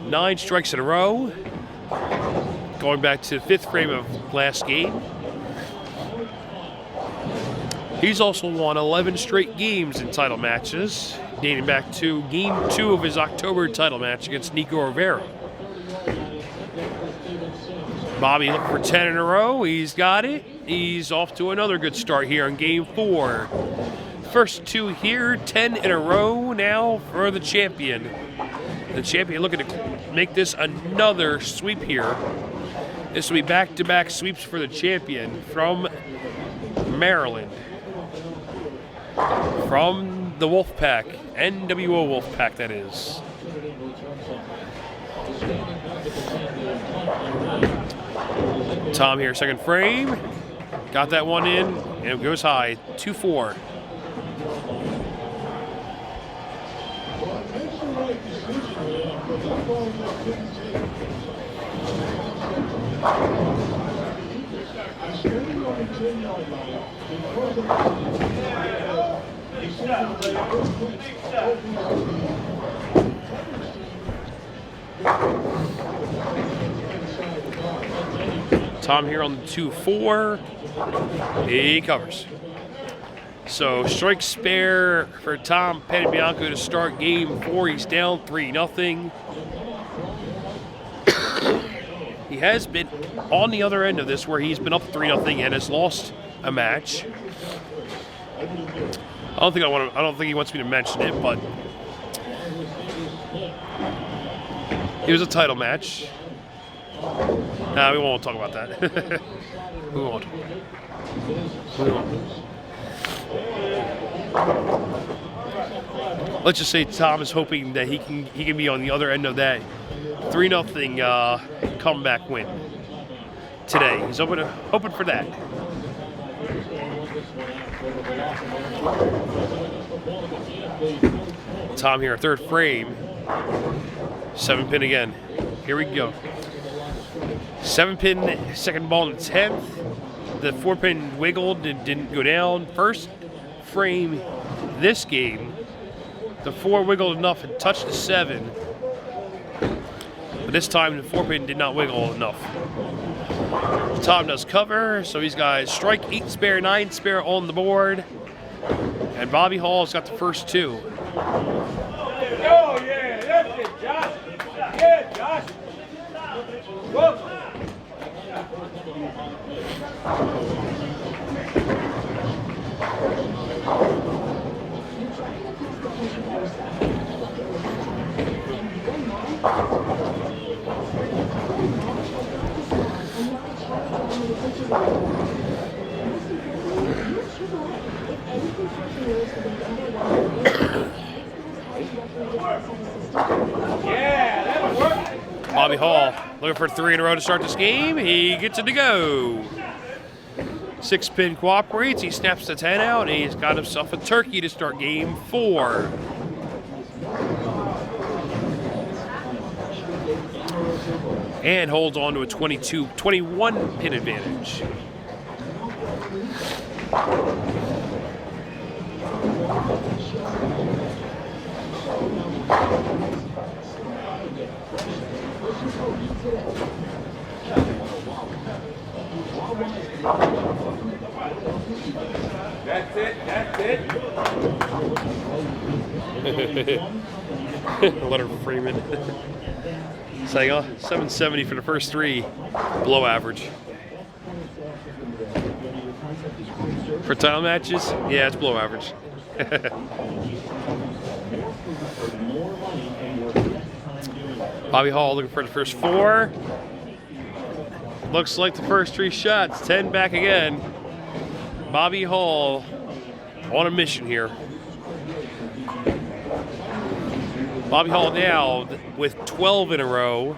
9 strikes in a row, going back to the 5th frame of last game. He's also won 11 straight games in title matches, dating back to Game 2 of his October title match against Nico Rivera. Bobby looking for 10 in a row. He's got it. He's off to another good start here in Game 4. First 2 here, 10 in a row now for the champion. The champion looking to make this another sweep here. This will be back-to-back sweeps for the champion from Maryland. From the Wolf Pack, NWO Wolf Pack, that is. Tom here, second frame. Got that one in, and it goes high, 2-4. Tom here on the 2-4. He covers. So strike spare for Tom Panebianc to start game 4. He's down 3-0. He has been on the other end of this where he's been up 3-0 and has lost a match. I don't think he wants me to mention it, but it was a title match. Nah, we won't talk about that. We won't. Let's just say Tom is hoping that he can be on the other end of that 3-0 comeback win today. He's hoping for that. Tom here, third frame. 7-pin again. Here we go. 7-pin, second ball in the 10th. The 4-pin wiggled and didn't go down. First frame this game, the 4 wiggled enough and touched the 7. But this time the 4-pin did not wiggle enough. Tom does cover, so he's got strike 8 spare, 9 spare on the board. And Bobby Hall's got the first 2. Oh, yeah, that's it, Josh. Yeah, Josh. Whoa. Yeah, that'll work. Bobby Hall looking for 3 in a row to start this game. He gets it to go. 6-pin cooperates. He snaps the 10 out, and he's got himself a turkey to start game 4. And holds on to a 21 pin advantage. That's it. Letter Freeman. Saying 770 for the first 3. Below average. For title matches, yeah, it's below average. Bobby Hall looking for the first 4. Looks like the first 3 shots. 10 back again. Bobby Hall on a mission here. Bobby Hall now with 12 in a row,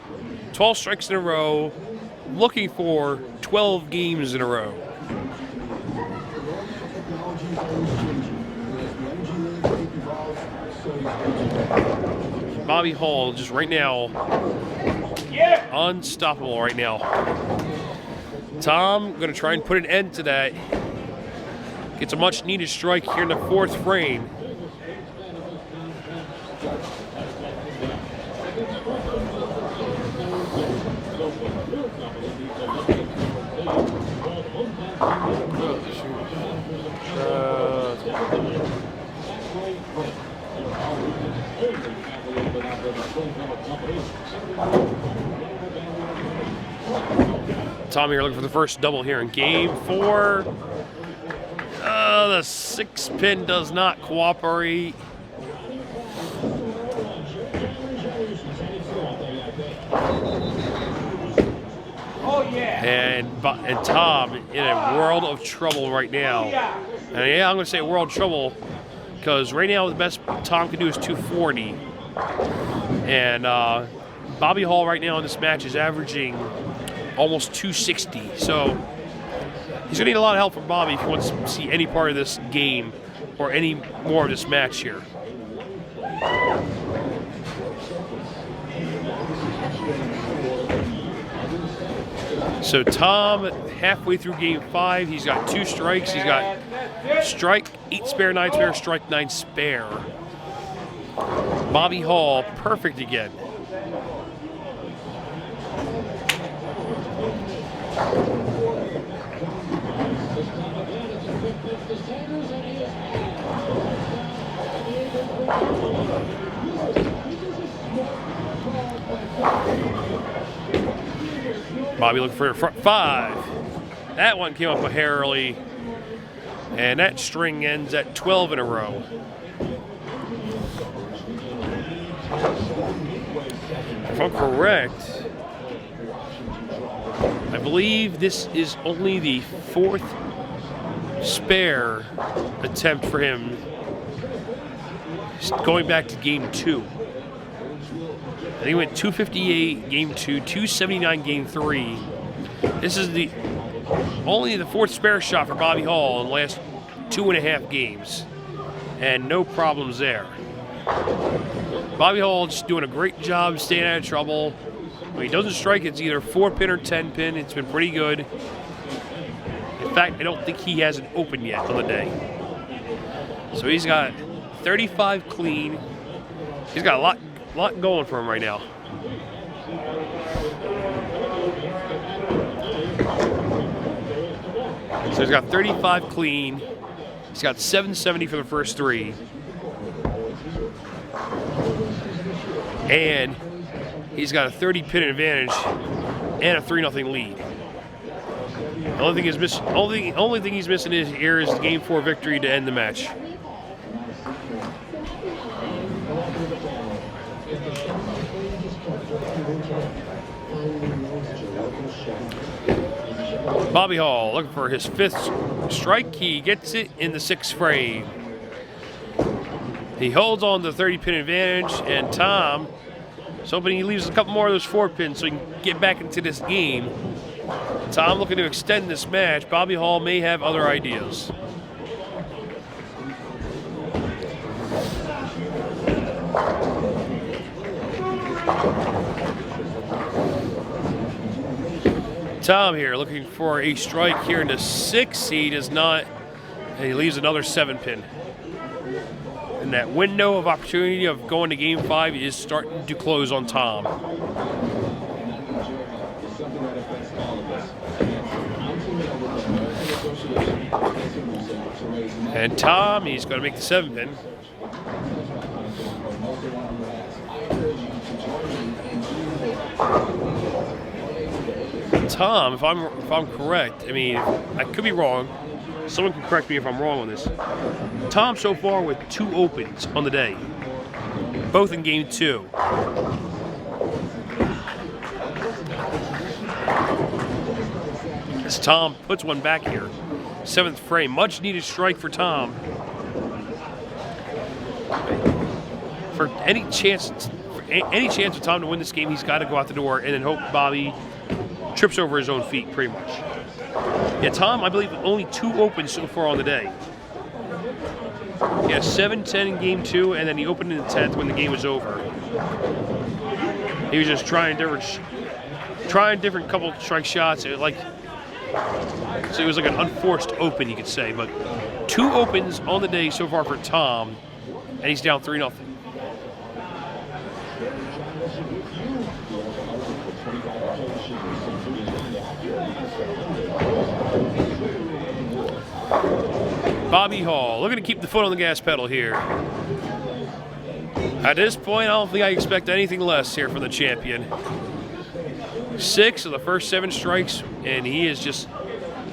12 strikes in a row, looking for 12 games in a row. Bobby Hall just right now, unstoppable right now. Tom going to try and put an end to that. Gets a much needed strike here in the 4th frame. Tom here looking for the first double here in game 4. The 6-pin does not cooperate. Oh, yeah. And Tom in a world of trouble right now. And yeah, I'm going to say world trouble because right now the best Tom can do is 240. And Bobby Hall right now in this match is averaging almost 260. So he's going to need a lot of help from Bobby if he wants to see any part of this game or any more of this match here. So Tom, halfway through game 5, he's got 2 strikes. He's got strike 8 spare, 9 spare, strike 9 spare. Bobby Hall, perfect again. Bobby looking for a front 5. That one came up a hair early. And that string ends at 12 in a row. If I'm correct, I believe this is only the 4th spare attempt for him going back to game 2. I think he went 258 game 2, 279 game 3. This is only the 4th spare shot for Bobby Hall in the last 2.5 games. And no problems there. Bobby Hall just doing a great job staying out of trouble. When he doesn't strike, it's either 4-pin or 10-pin. It's been pretty good. In fact, I don't think he has an open yet on the day. So he's got 35 clean. He's got a lot going for him right now. So he's got 35 clean. He's got 770 for the first 3. And he's got a 30-pin advantage and a 3-0 lead. The only thing he's missing here is the game 4 victory to end the match. Bobby Hall looking for his 5th strike. He gets it in the 6th frame. He holds on to the 30-pin advantage, and Tom is hoping he leaves a couple more of those 4-pins so he can get back into this game. Tom looking to extend this match. Bobby Hall may have other ideas. Tom here looking for a strike here in the 6th. He does not, and he leaves another 7-pin. And that window of opportunity of going to game 5 is starting to close on Tom. And Tom, he's going to make the 7-pin. Tom, if I'm correct, I mean, I could be wrong. Someone can correct me if I'm wrong on this. Tom so far with 2 opens on the day, both in game 2. As Tom puts one back here, 7th frame, much needed strike for Tom. For any chance of Tom to win this game, he's got to go out the door and then hope Bobby trips over his own feet, pretty much. Yeah, Tom, I believe, only 2 opens so far on the day. Yeah, 7-10 in game 2, and then he opened in the 10th when the game was over. He was just trying different couple strike shots. So it was like an unforced open, you could say. But 2 opens on the day so far for Tom, and he's down 3-0. Bobby Hall looking to keep the foot on the gas pedal here. At this point, I don't think I expect anything less here from the champion. 6 of the first 7 strikes, and he is just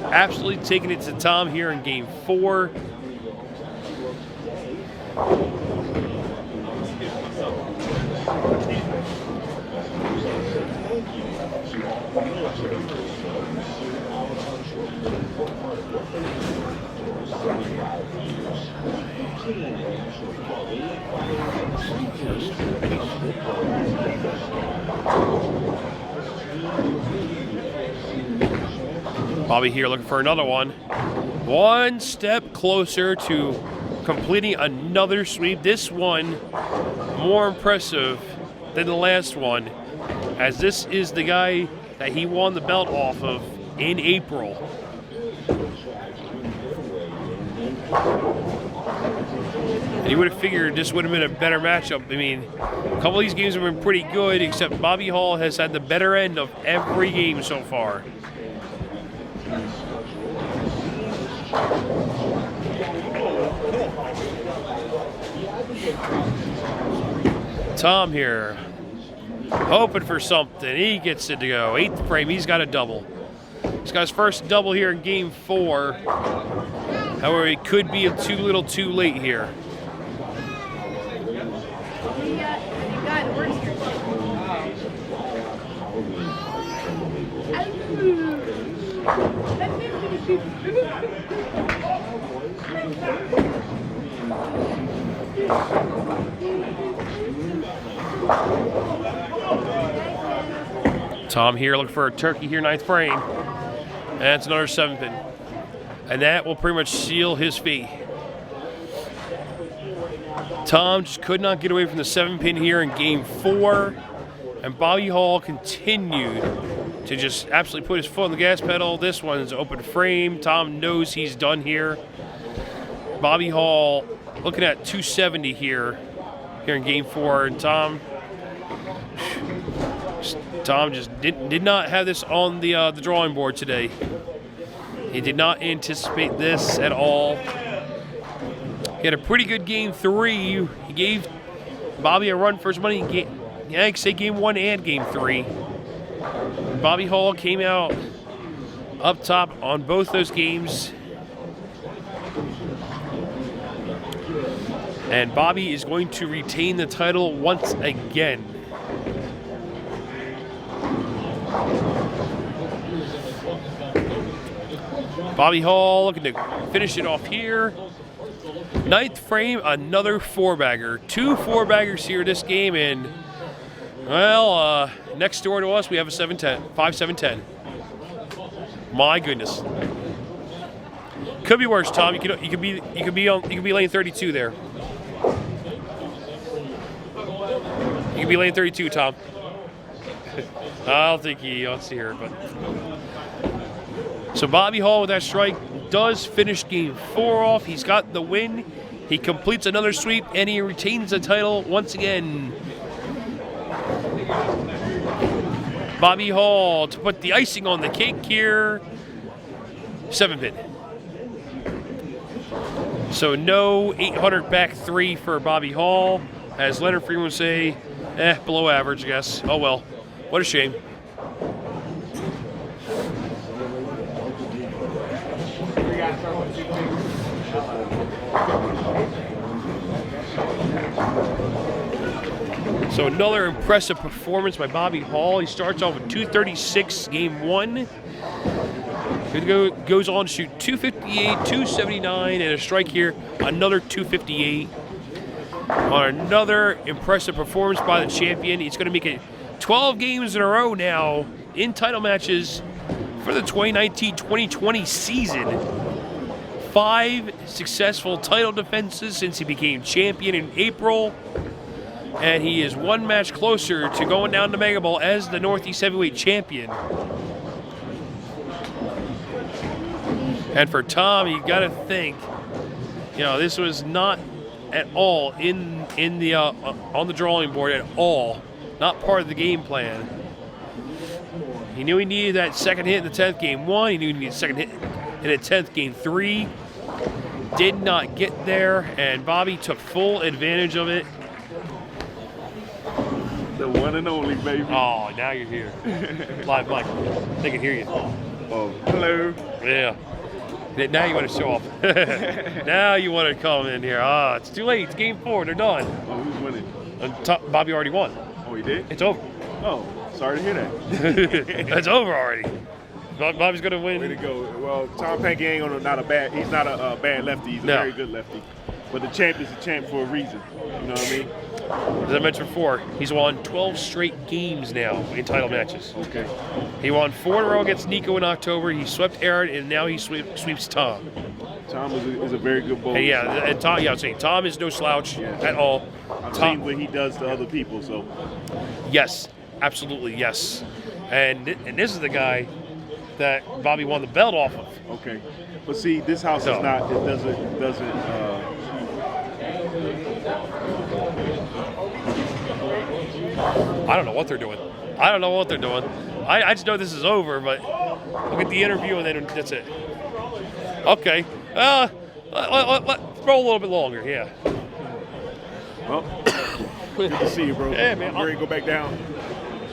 absolutely taking it to Tom here in game 4. Bobby here looking for another one. One step closer to completing another sweep. This one more impressive than the last one, as this is the guy that he won the belt off of in April. And you would have figured this would have been a better matchup. I mean, a couple of these games have been pretty good, except Bobby Hall has had the better end of every game so far. Tom here, hoping for something. He gets it to go. 8th frame, he's got a double. He's got his first double here in game 4. However, it could be a little too late here. Tom here looking for a turkey here, 9th frame. And it's another 7-pin. And that will pretty much seal his fate. Tom just could not get away from the 7-pin here in game 4. And Bobby Hall continued to just absolutely put his foot on the gas pedal. This one's open frame. Tom knows he's done here. Bobby Hall looking at 270 here in game 4. And Tom just did not have this on the drawing board today. He did not anticipate this at all. He had a pretty good game 3. He gave Bobby a run for his money. I can say game 1 and game 3. Bobby Hall came out up top on both those games. And Bobby is going to retain the title once again. Bobby Hall looking to finish it off here. 9th frame, another 4-bagger. 2 4-baggers here this game, and well, next door to us we have a 7-10, 5-7-10. My goodness, could be worse, Tom. You could be lane 32 there. You could be lane 32, Tom. I don't think he wants to hear it, but. So Bobby Hall with that strike does finish game 4 off. He's got the win. He completes another sweep, and he retains the title once again. Bobby Hall to put the icing on the cake here. 7-pin. So no 800 back 3 for Bobby Hall. As Leonard Freeman would say, below average, I guess. Oh well, what a shame. So another impressive performance by Bobby Hall. He starts off with 236 game 1. Goes on to shoot 258, 279, and a strike here, another 258. On another impressive performance by the champion. He's going to make it 12 games in a row now in title matches for the 2019-2020 season. 5 successful title defenses since he became champion in April. And he is 1 match closer to going down to Mega Bowl as the Northeast Heavyweight Champion. And for Tom, you got to think, this was not at all in the on the drawing board at all. Not part of the game plan. He knew he needed that second hit in the 10th game 1. He knew he needed a second hit in the 10th game 3. Did not get there, and Bobby took full advantage of it. The one and only, baby. Oh, now you're here. Live mic. They can hear you. Oh, hello. Yeah. Now you want to show off. Now you want to come in here. It's too late. It's game 4. They're done. Oh, who's winning? Bobby already won. Oh, he did? It's over. Oh, sorry to hear that. It's over already. Bobby's going to win. Way to go. Well, Tom Panebianc ain't not a bad. He's not a bad lefty. He's a very good lefty. But the champ is a champ for a reason. You know what I mean? As I mentioned before, he's won 12 straight games now in title matches. Okay. He won 4 in a row against Nico in October. He swept Aaron, and now he sweeps Tom. Tom is a very good bowler. And and Tom, I'm saying Tom is no slouch at all. I've seen what he does to other people, so. Yes, absolutely, yes. And this is the guy that Bobby won the belt off of. Okay. But see, this house is not, it doesn't, I don't know what they're doing. I just know this is over, but look at the interview and then that's it. Okay. Let's roll a little bit longer, yeah. well, good to see you, bro. Yeah, man. I'm ready to go back down.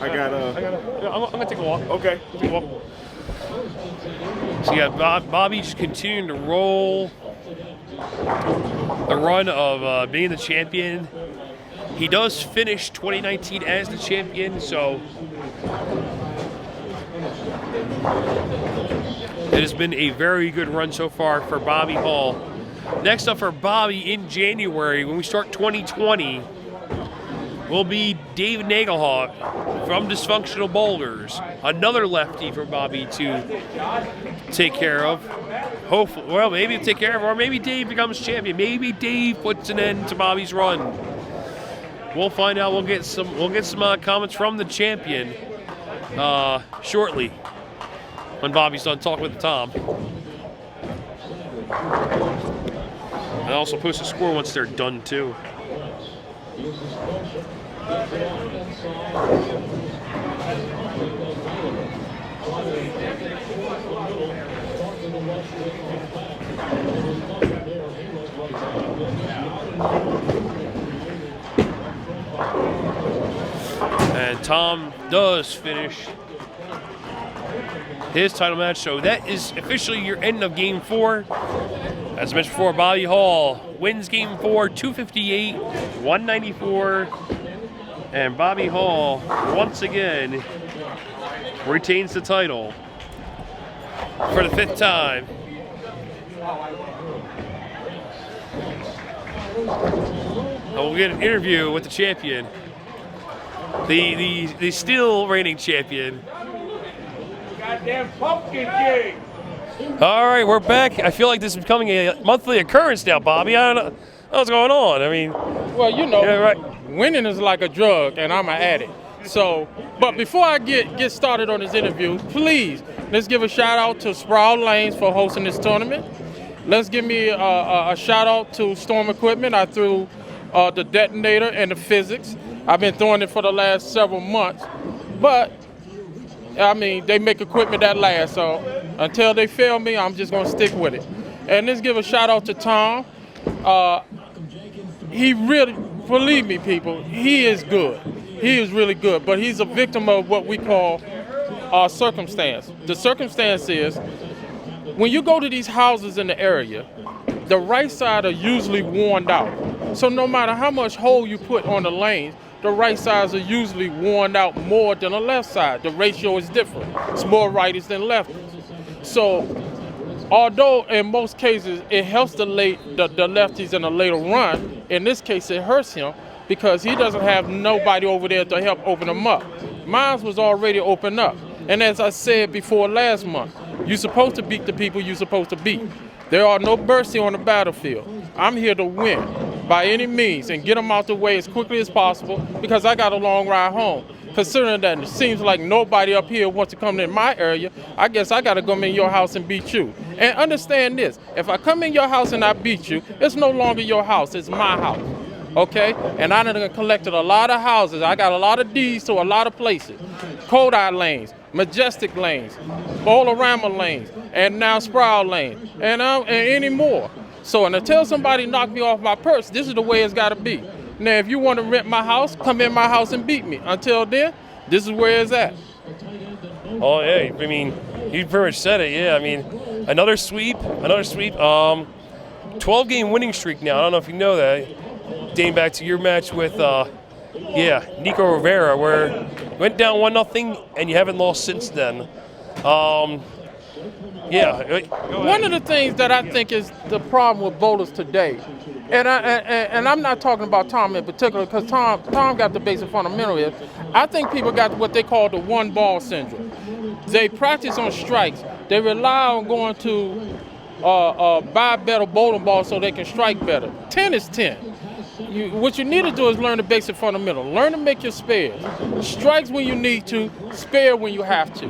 I'm gonna take a walk. Okay. Take a walk. So you got Bobby just continuing to roll the run of being the champion. He does finish 2019 as the champion, so it has been a very good run so far for Bobby Hall. Next up for Bobby in January, when we start 2020, will be Dave Nagelhart from Dysfunctional Boulders, another lefty for Bobby to take care of. Hopefully, well, maybe take care of, or maybe Dave becomes champion. Maybe Dave puts an end to Bobby's run. We'll find out. We'll get some comments from the champion shortly when Bobby's done talking with Tom. And also post a score once they're done too. And Tom does finish his title match, so that is officially your end of Game 4. As I mentioned before, Bobby Hall wins Game 4, 258, 194, and Bobby Hall once again retains the title for the 5th time. And we'll get an interview with the champion, the still reigning champion. Goddamn pumpkin king! All right, we're back. I feel like this is becoming a monthly occurrence now, Bobby. I don't know what's going on. I mean, well, you know, yeah, right. Winning is like a drug, and I'm an addict. So, but before I get started on this interview, please, let's give a shout out to Sproul Lanes for hosting this tournament. Let's give me a shout out to Storm Equipment. I threw the detonator and the physics. I've been throwing it for the last several months, but I mean, they make equipment that lasts, so until they fail me, I'm just gonna stick with it. And let's give a shout out to Tom. He really, believe me, people, he is good. He is really good, but he's a victim of what we call circumstance. The circumstance is, when you go to these houses in the area, the right side are usually worn out. So no matter how much hole you put on the lanes, the right sides are usually worn out more than the left side. The ratio is different. It's more righties than lefties. So although in most cases it helps the lefties in a later run, in this case it hurts him because he doesn't have nobody over there to help open them up. Mine was already opened up. And as I said before last month, you're supposed to beat the people you're supposed to beat. There are no mercy on the battlefield. I'm here to win by any means and get them out the way as quickly as possible because I got a long ride home. Considering that it seems like nobody up here wants to come in my area, I guess I got to come in your house and beat you. And understand this, if I come in your house and I beat you, it's no longer your house, it's my house. Okay? And I done collected a lot of houses. I got a lot of deeds to a lot of places. Kodai lanes, Majestic lanes, Bolorama lanes, and now Sproul lane, and any more. So, and until somebody knock me off my purse, this is the way it's got to be. Now, if you want to rent my house, come in my house and beat me. Until then, this is where it's at. Oh, yeah. I mean, you pretty much said it. Yeah, I mean, another sweep. 12-game winning streak now. I don't know if you know that. Dating back to your match with, Nico Rivera, where you went down 1-0 and you haven't lost since then. Yeah. Go One ahead. of the things that I think is the problem with bowlers today, and I'm not talking about Tom in particular, because Tom got the basic fundamental is, I think people got what they call the one ball syndrome. They practice on strikes. They rely on going to buy better bowling balls so they can strike better. 10 is 10. What you need to do is learn the basic fundamental. Learn to make your spares. Strikes when you need to, spare when you have to.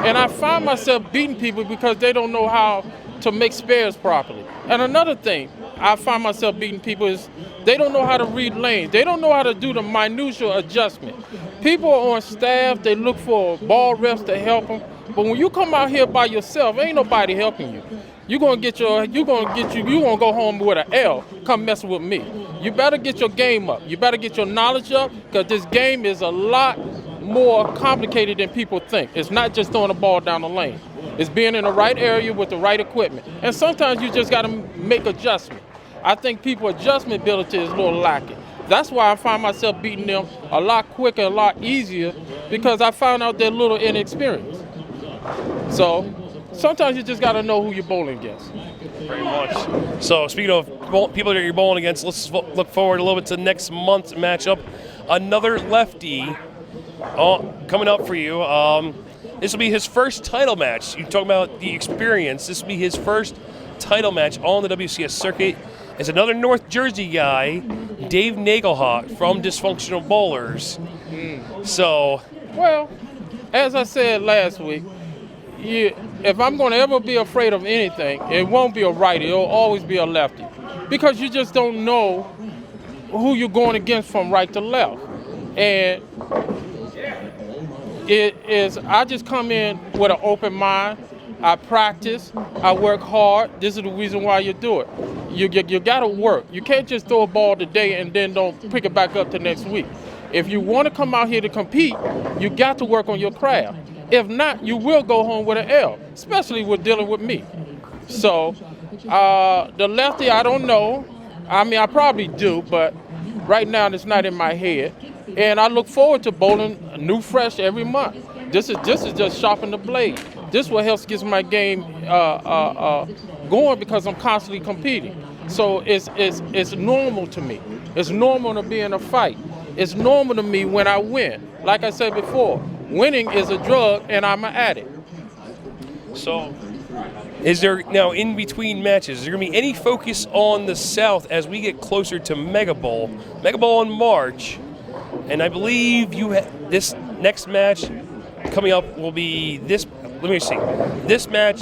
And I find myself beating people because they don't know how to make spares properly. And another thing I find myself beating people is they don't know how to read lanes. They don't know how to do the minutia adjustment. People are on staff, they look for ball refs to help them. But when you come out here by yourself, ain't nobody helping you. You're gonna go home with an L, come messing with me. You better get your game up. You better get your knowledge up, because this game is a lot more complicated than people think. It's not just throwing the ball down the lane. It's being in the right area with the right equipment. And sometimes you just gotta make adjustments. I think people's adjustment ability is a little lacking. That's why I find myself beating them a lot quicker, a lot easier, because I found out they're a little inexperienced. So sometimes you just got to know who you're bowling against. Very much. So speaking of people that you're bowling against, let's look forward a little bit to next month's matchup. Another lefty coming up for you. This will be his first title match. You talk about the experience. This will be his first title match on the WCS circuit. It's another North Jersey guy, Dave Nagelhawk from Dysfunctional Bowlers. So, well, as I said last week, if I'm going to ever be afraid of anything, it won't be a righty. It'll always be a lefty, because you just don't know who you're going against from right to left. And I just come in with an open mind. I practice. I work hard. This is the reason why you do it. You got to work. You can't just throw a ball today and then don't pick it back up the next week. If you want to come out here to compete, you got to work on your craft. If not, you will go home with an L, especially with dealing with me. So the lefty, I don't know. I mean, I probably do, but right now it's not in my head. And I look forward to bowling new fresh every month. This is just sharpening the blade. This what helps get my game going, because I'm constantly competing. So it's normal to me. It's normal to be in a fight. It's normal to me when I win. Like I said before, winning is a drug, and I'm an addict. So, is there now in between matches? Is there gonna be any focus on the South as we get closer to Mega Bowl? Mega Bowl in March, and I believe this next match coming up will be this. Let me see. This match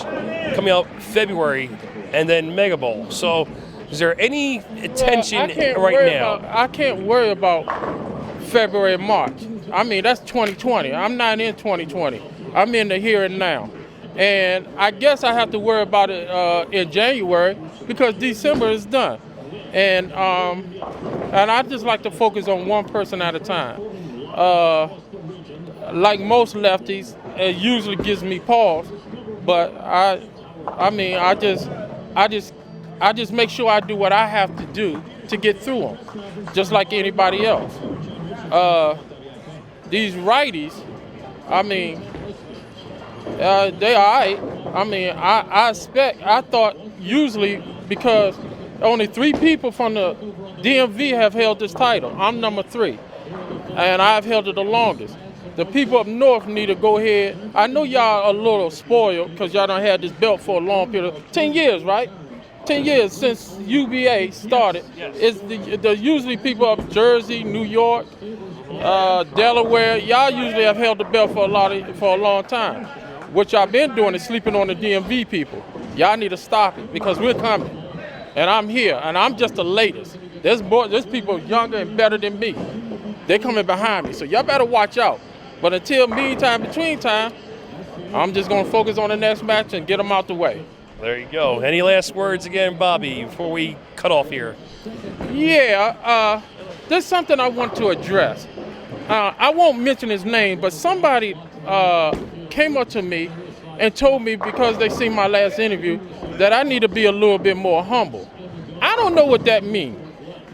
coming up February, and then Mega Bowl. So, is there any attention right now? I can't worry about February and March. I mean, that's 2020. I'm not in 2020. I'm in the here and now. And I guess I have to worry about it in January, because December is done. And I just like to focus on one person at a time. Like most lefties, it usually gives me pause, but I mean, I just make sure I do what I have to do to get through them, just like anybody else. These righties, I mean, they all right. I mean, I thought usually, because only 3 people from the DMV have held this title. I'm number 3, and I've held it the longest. The people up north need to go ahead. I know y'all a little spoiled because y'all done had this belt for a long period of 10 years, right? 10 years since UBA started. Yes. It's usually people up Jersey, New York, Delaware. Y'all usually have held the belt for a long time. What y'all been doing is sleeping on the DMV people. Y'all need to stop it, because we're coming. And I'm here, and I'm just the latest. There's people younger and better than me. They're coming behind me, so y'all better watch out. But until between time, I'm just going to focus on the next match and get them out the way. There you go. Any last words again, Bobby, before we cut off here? Yeah, there's something I want to address. I won't mention his name, but somebody came up to me and told me, because they seen my last interview, that I need to be a little bit more humble. I don't know what that means.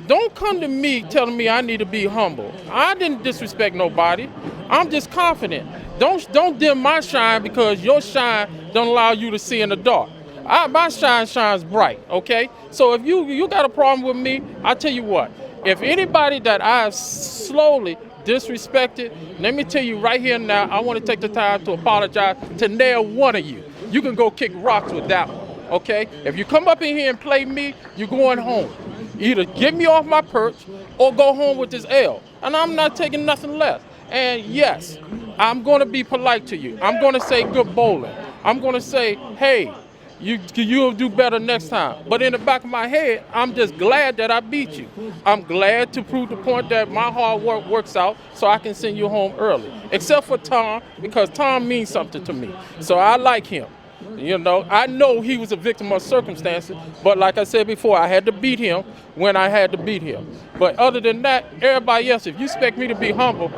Don't come to me telling me I need to be humble. I didn't disrespect nobody. I'm just confident. Don't dim my shine because your shine don't allow you to see in the dark. My shine shines bright, okay? So if you got a problem with me, I tell you what, if anybody that I've slowly disrespected, let me tell you right here and now, I want to take the time to apologize to nail one of you. You can go kick rocks with that one, okay? If you come up in here and play me, you're going home. Either get me off my perch or go home with this L. And I'm not taking nothing less. And yes, I'm going to be polite to you. I'm going to say good bowling. I'm going to say, hey, you'll do better next time. But in the back of my head, I'm just glad that I beat you. I'm glad to prove the point that my hard work works out so I can send you home early. Except for Tom, because Tom means something to me. So I like him. You know, I know he was a victim of circumstances, but like I said before, I had to beat him when I had to beat him. But other than that, everybody else, if you expect me to be humble,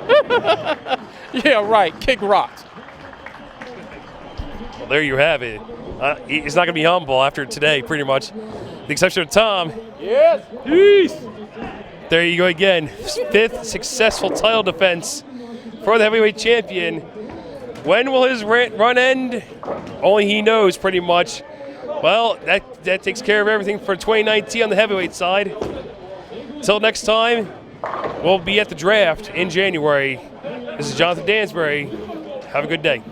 yeah, right, kick rocks. Well, there you have it. He's not going to be humble after today, pretty much. The exception of Tom. Yes. Peace. There you go again. 5th successful title defense for the heavyweight champion. When will his run end? Only he knows, pretty much. Well, that takes care of everything for 2019 on the heavyweight side. Until next time, we'll be at the draft in January. This is Jonathan Dansbury. Have a good day.